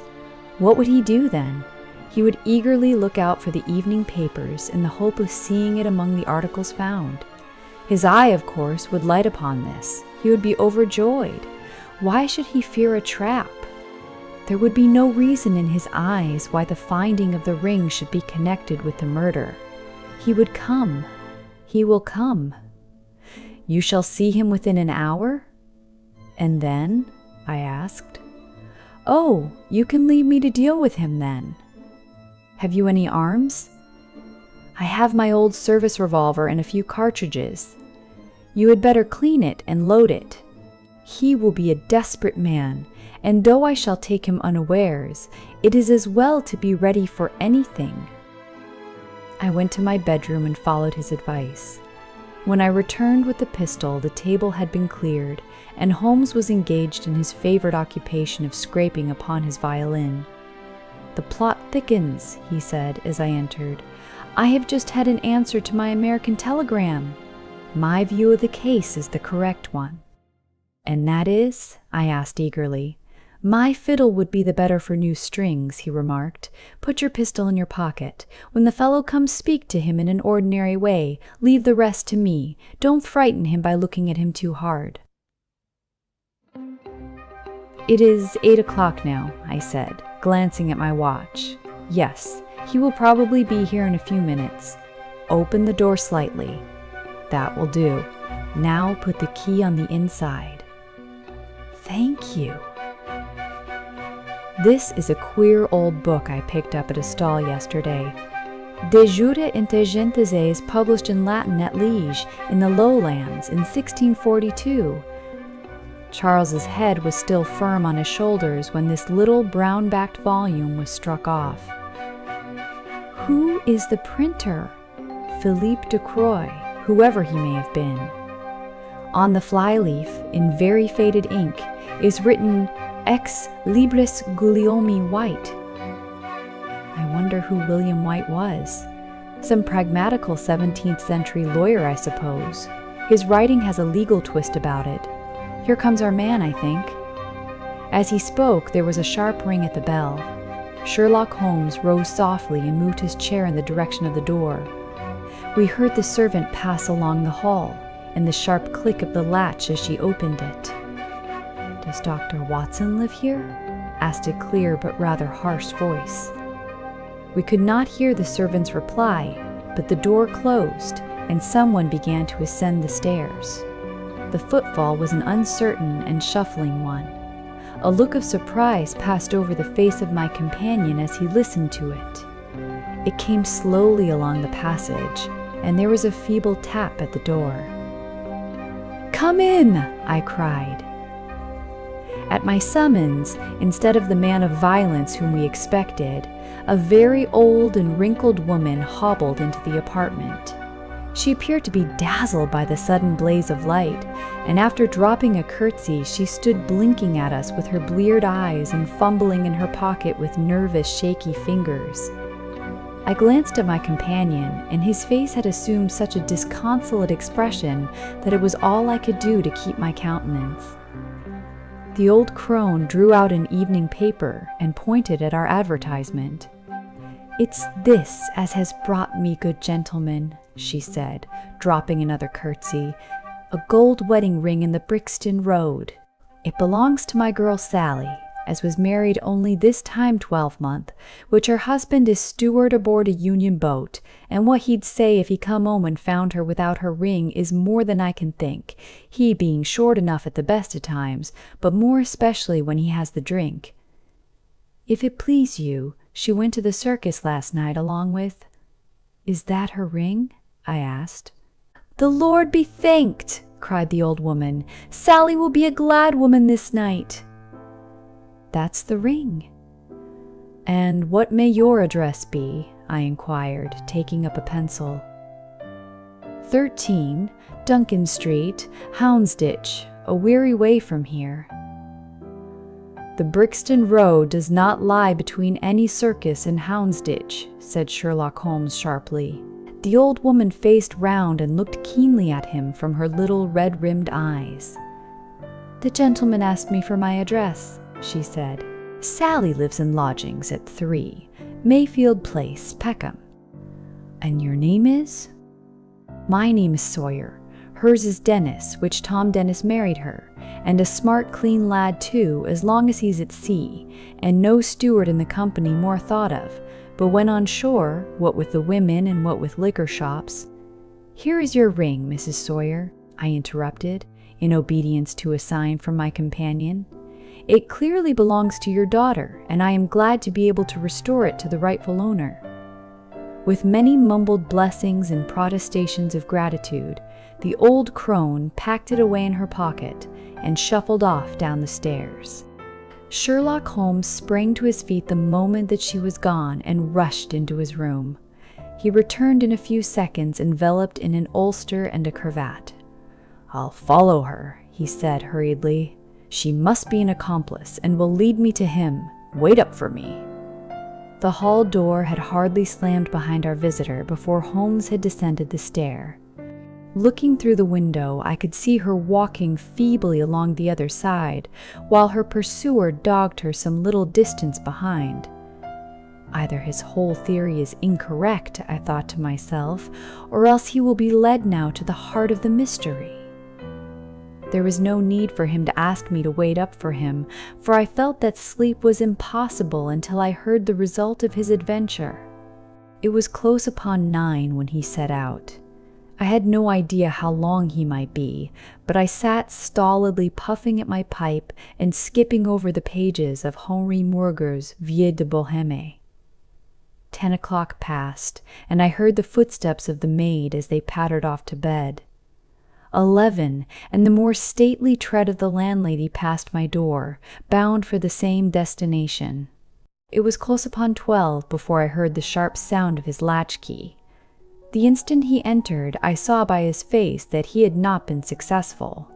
Speaker 1: What would he do then? He would eagerly look out for the evening papers in the hope of seeing it among the articles found. His eye, of course, would light upon this. He would be overjoyed. Why should he fear a trap? There would be no reason in his eyes why the finding of the ring should be connected with the murder. He would come. He will come. You shall see him within an hour? And then? I asked. Oh, you can leave me to deal with him then. Have you any arms? I have my old service revolver and a few cartridges. You had better clean it and load it. He will be a desperate man, and though I shall take him unawares, it is as well to be ready for anything. I went to my bedroom and followed his advice. When I returned with the pistol, the table had been cleared, and Holmes was engaged in his favorite occupation of scraping upon his violin. "The plot thickens," he said as I entered. "I have just had an answer to my American telegram. My view of the case is the correct one." "And that is?" I asked eagerly. "My fiddle would be the better for new strings," he remarked. "Put your pistol in your pocket. When the fellow comes, speak to him in an ordinary way. Leave the rest to me. Don't frighten him by looking at him too hard." "It is 8 o'clock now," I said, glancing at my watch. "Yes, he will probably be here in a few minutes. Open the door slightly. That will do. Now put the key on the inside." "Thank you." This is a queer old book I picked up at a stall yesterday. De Jure Intelligentes is published in Latin at Liege, in the Lowlands, in 1642. Charles's head was still firm on his shoulders when this little brown-backed volume was struck off. Who is the printer? Philippe de Croix, whoever he may have been. On the flyleaf, in very faded ink, is written Ex Libris Guillaume White. I wonder who William White was. Some pragmatical 17th century lawyer, I suppose. His writing has a legal twist about it. Here comes our man, I think. As he spoke, there was a sharp ring at the bell. Sherlock Holmes rose softly and moved his chair in the direction of the door. We heard the servant pass along the hall, and the sharp click of the latch as she opened it. "Does Dr. Watson live here?" asked a clear but rather harsh voice. We could not hear the servant's reply, but the door closed, and someone began to ascend the stairs. The footfall was an uncertain and shuffling one. A look of surprise passed over the face of my companion as he listened to it. It came slowly along the passage, and there was a feeble tap at the door. "Come in!" I cried. At my summons, instead of the man of violence whom we expected, a very old and wrinkled woman hobbled into the apartment. She appeared to be dazzled by the sudden blaze of light, and after dropping a curtsy, she stood blinking at us with her bleared eyes and fumbling in her pocket with nervous, shaky fingers. I glanced at my companion, and his face had assumed such a disconsolate expression that it was all I could do to keep my countenance. The old crone drew out an evening paper and pointed at our advertisement. "It's this as has brought me, good gentleman," she said, dropping another curtsy. "A gold wedding ring in the Brixton Road. It belongs to my girl Sally, as was married only this time 12-month, which her husband is steward aboard a Union boat, and what he'd say if he come home and found her without her ring is more than I can think, he being short enough at the best of times, but more especially when he has the drink. If it please you, she went to the circus last night along with—" "Is that her ring?" I asked. "The Lord be thanked!" cried the old woman. "Sally will be a glad woman this night." "That's the ring." "And what may your address be?" I inquired, taking up a pencil. 13 Duncan Street, Houndsditch, a weary way from here." "The Brixton Road does not lie between any circus and Houndsditch," said Sherlock Holmes sharply. The old woman faced round and looked keenly at him from her little red-rimmed eyes. "The gentleman asked me for my address," she said. "Sally lives in lodgings at 3, Mayfield Place, Peckham." "And your name is?" "My name is Sawyer. Hers is Dennis, which Tom Dennis married her, and a smart, clean lad too, as long as he's at sea, and no steward in the company more thought of, but when on shore, what with the women and what with liquor shops—" "Here is your ring, Mrs. Sawyer," I interrupted, in obedience to a sign from my companion. "It clearly belongs to your daughter, and I am glad to be able to restore it to the rightful owner." With many mumbled blessings and protestations of gratitude, the old crone packed it away in her pocket and shuffled off down the stairs. Sherlock Holmes sprang to his feet the moment that she was gone and rushed into his room. He returned in a few seconds, enveloped in an ulster and a cravat. "I'll follow her," he said hurriedly. "She must be an accomplice and will lead me to him. Wait up for me." The hall door had hardly slammed behind our visitor before Holmes had descended the stair. Looking through the window, I could see her walking feebly along the other side, while her pursuer dogged her some little distance behind. Either his whole theory is incorrect, I thought to myself, or else he will be led now to the heart of the mystery. There was no need for him to ask me to wait up for him, for I felt that sleep was impossible until I heard the result of his adventure. It was close upon 9 when he set out. I had no idea how long he might be, but I sat stolidly puffing at my pipe and skipping over the pages of Henri Murger's Vie de Bohème. 10 o'clock passed, and I heard the footsteps of the maid as they pattered off to bed. 11, and the more stately tread of the landlady passed my door, bound for the same destination. It was close upon 12 before I heard the sharp sound of his latchkey. The instant he entered, I saw by his face that he had not been successful.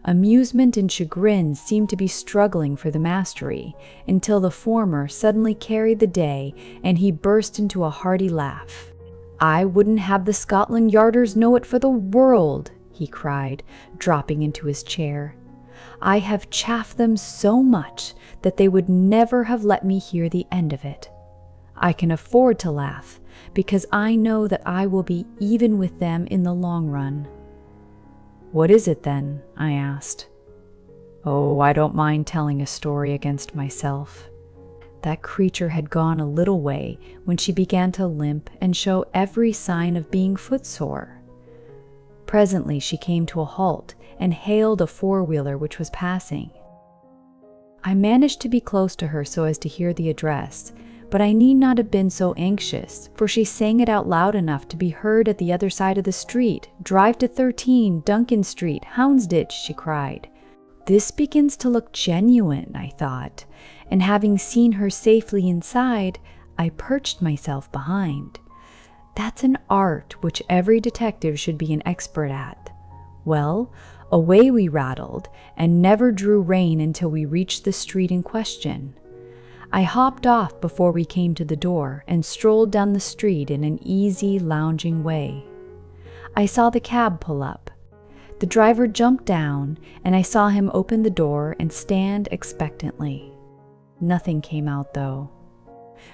Speaker 1: Amusement and chagrin seemed to be struggling for the mastery, until the former suddenly carried the day, and he burst into a hearty laugh. "I wouldn't have the Scotland Yarders know it for the world," he cried, dropping into his chair. "I have chaffed them so much that they would never have let me hear the end of it. I can afford to laugh, because I know that I will be even with them in the long run." "What is it then?" I asked. "Oh, I don't mind telling a story against myself." That creature had gone a little way when she began to limp and show every sign of being footsore. Presently she came to a halt and hailed a four-wheeler which was passing. I managed to be close to her so as to hear the address, but I need not have been so anxious, for she sang it out loud enough to be heard at the other side of the street. "Drive to 13 Duncan Street, Houndsditch," she cried. This begins to look genuine, I thought, and having seen her safely inside, I perched myself behind. That's an art which every detective should be an expert at. Well, away we rattled, and never drew rein until we reached the street in question. I hopped off before we came to the door and strolled down the street in an easy, lounging way. I saw the cab pull up. The driver jumped down, and I saw him open the door and stand expectantly. Nothing came out, though.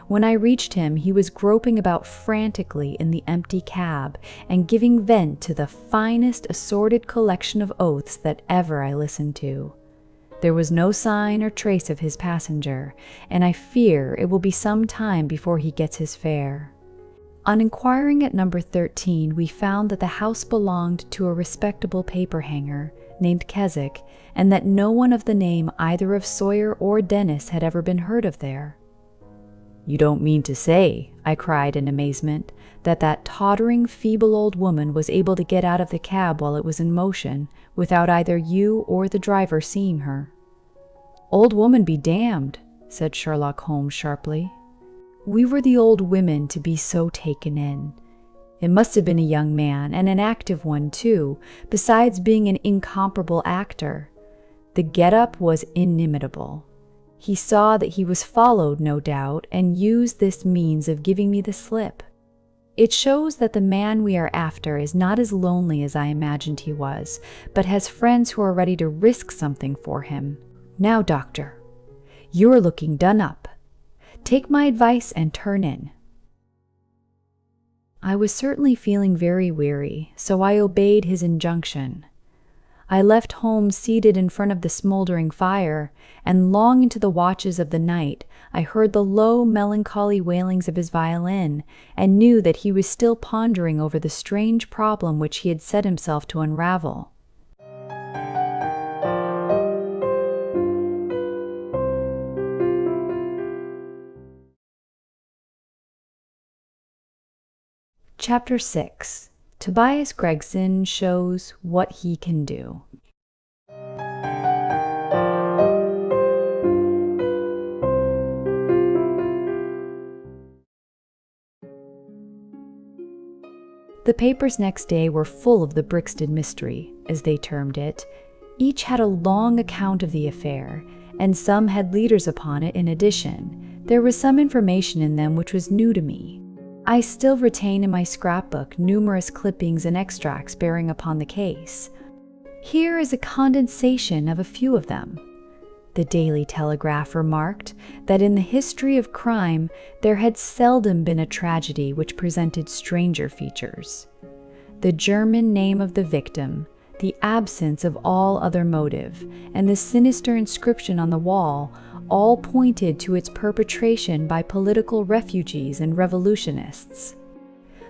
Speaker 1: When I reached him, he was groping about frantically in the empty cab and giving vent to the finest assorted collection of oaths that ever I listened to. There was no sign or trace of his passenger, and I fear it will be some time before he gets his fare. On inquiring at number 13, we found that the house belonged to a respectable paper-hanger named Keswick, and that no one of the name either of Sawyer or Dennis had ever been heard of there. "You don't mean to say," I cried in amazement, that tottering, feeble old woman was able to get out of the cab while it was in motion, without either you or the driver seeing her. "Old woman be damned," said Sherlock Holmes sharply. We were the old women to be so taken in. It must have been a young man, and an active one too, besides being an incomparable actor. The get-up was inimitable. He saw that he was followed, no doubt, and used this means of giving me the slip. It shows that the man we are after is not as lonely as I imagined he was, but has friends who are ready to risk something for him. Now, Doctor, you are looking done up. Take my advice and turn in." I was certainly feeling very weary, so I obeyed his injunction. I left Holmes seated in front of the smoldering fire, and long into the watches of the night I heard the low, melancholy wailings of his violin, and knew that he was still pondering over the strange problem which he had set himself to unravel. Chapter 6. Tobias Gregson shows what he can do. The papers next day were full of the Brixton mystery, as they termed it. Each had a long account of the affair, and some had leaders upon it in addition. There was some information in them which was new to me. I still retain in my scrapbook numerous clippings and extracts bearing upon the case. Here is a condensation of a few of them. The Daily Telegraph remarked that in the history of crime there had seldom been a tragedy which presented stranger features. The German name of the victim, the absence of all other motive, and the sinister inscription on the wall all pointed to its perpetration by political refugees and revolutionists.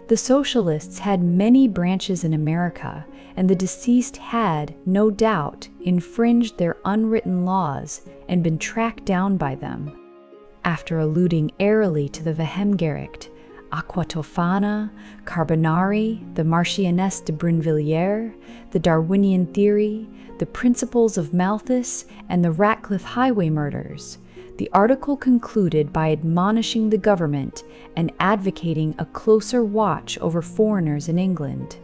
Speaker 1: The socialists had many branches in America, and the deceased had, no doubt, infringed their unwritten laws and been tracked down by them. After alluding airily to the Verhemgericht, Aqua Tofana, Carbonari, the Marchioness de Brinvilliers, the Darwinian theory, the principles of Malthus, and the Ratcliffe highway murders, the article concluded by admonishing the government and advocating a closer watch over foreigners in England.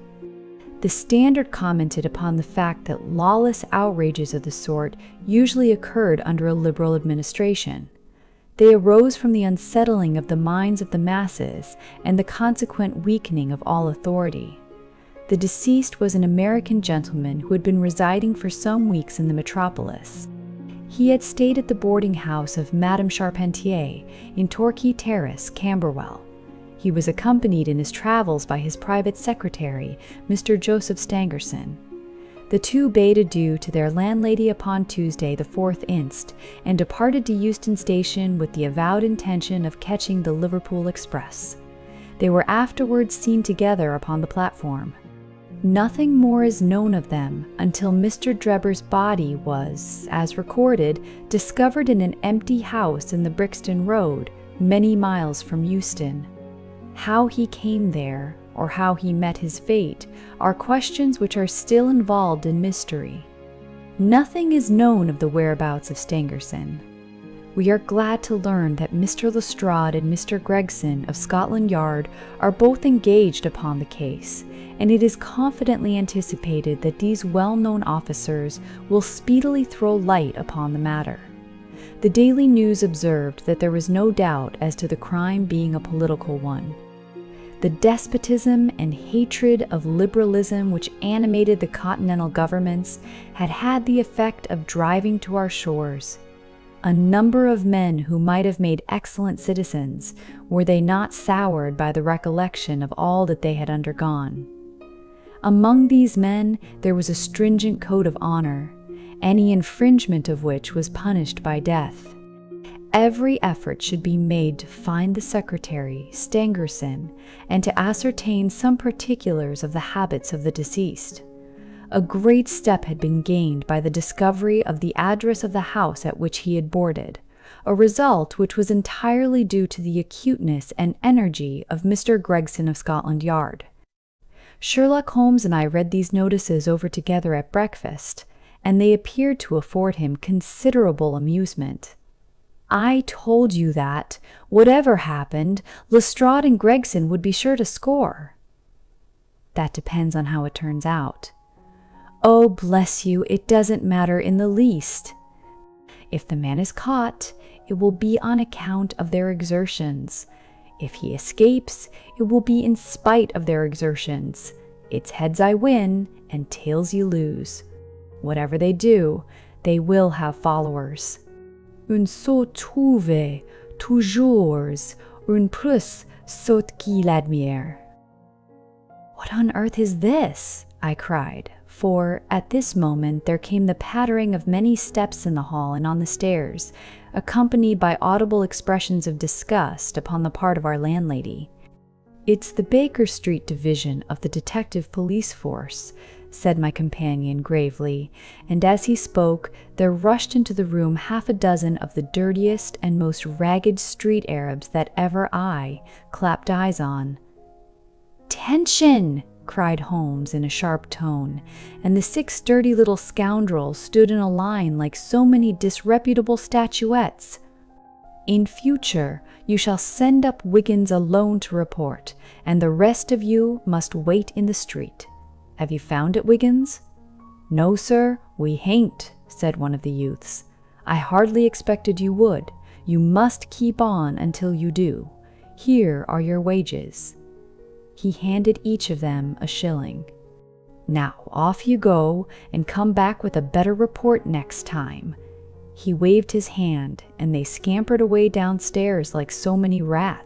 Speaker 1: The Standard commented upon the fact that lawless outrages of the sort usually occurred under a liberal administration. They arose from the unsettling of the minds of the masses and the consequent weakening of all authority. The deceased was an American gentleman who had been residing for some weeks in the metropolis. He had stayed at the boarding house of Madame Charpentier in Torquay Terrace, Camberwell. He was accompanied in his travels by his private secretary, Mr. Joseph Stangerson. The two bade adieu to their landlady upon Tuesday the 4th inst, and departed to Euston Station with the avowed intention of catching the Liverpool express. They were afterwards seen together upon the platform. Nothing more is known of them until Mr. Drebber's body was, as recorded, discovered in an empty house in the Brixton Road, many miles from Euston. How he came there, or how he met his fate, are questions which are still involved in mystery. Nothing is known of the whereabouts of Stangerson. We are glad to learn that Mr. Lestrade and Mr. Gregson of Scotland Yard are both engaged upon the case, and it is confidently anticipated that these well-known officers will speedily throw light upon the matter. The Daily News observed that there was no doubt as to the crime being a political one. The despotism and hatred of liberalism which animated the continental governments had had the effect of driving to our shores a number of men who might have made excellent citizens, were they not soured by the recollection of all that they had undergone. Among these men there was a stringent code of honor, any infringement of which was punished by death. Every effort should be made to find the secretary, Stangerson, and to ascertain some particulars of the habits of the deceased. A great step had been gained by the discovery of the address of the house at which he had boarded, a result which was entirely due to the acuteness and energy of Mr. Gregson of Scotland Yard. Sherlock Holmes and I read these notices over together at breakfast, and they appeared to afford him considerable amusement. I told you that, whatever happened, Lestrade and Gregson would be sure to score. That depends on how it turns out. Oh, bless you, it doesn't matter in the least. If the man is caught, it will be on account of their exertions. If he escapes, it will be in spite of their exertions. It's heads I win, and tails you lose. Whatever they do, they will have followers. Un sot trouve toujours un plus sot qui l'admire. What on earth is this? I cried, for at this moment there came the pattering of many steps in the hall and on the stairs, accompanied by audible expressions of disgust upon the part of our landlady. It's the Baker Street division of the detective police force, said my companion gravely, and as he spoke there rushed into the room half a dozen of the dirtiest and most ragged street Arabs that ever I clapped eyes on. "Tention!" cried Holmes in a sharp tone, and the 6 dirty little scoundrels stood in a line like so many disreputable statuettes. "In future, you shall send up Wiggins alone to report, and the rest of you must wait in the street. Have you found it, Wiggins?" "No, sir, we hain't," said one of the youths. "I hardly expected you would. You must keep on until you do. Here are your wages." He handed each of them a shilling. "Now off you go, and come back with a better report next time." He waved his hand, and they scampered away downstairs like so many rats.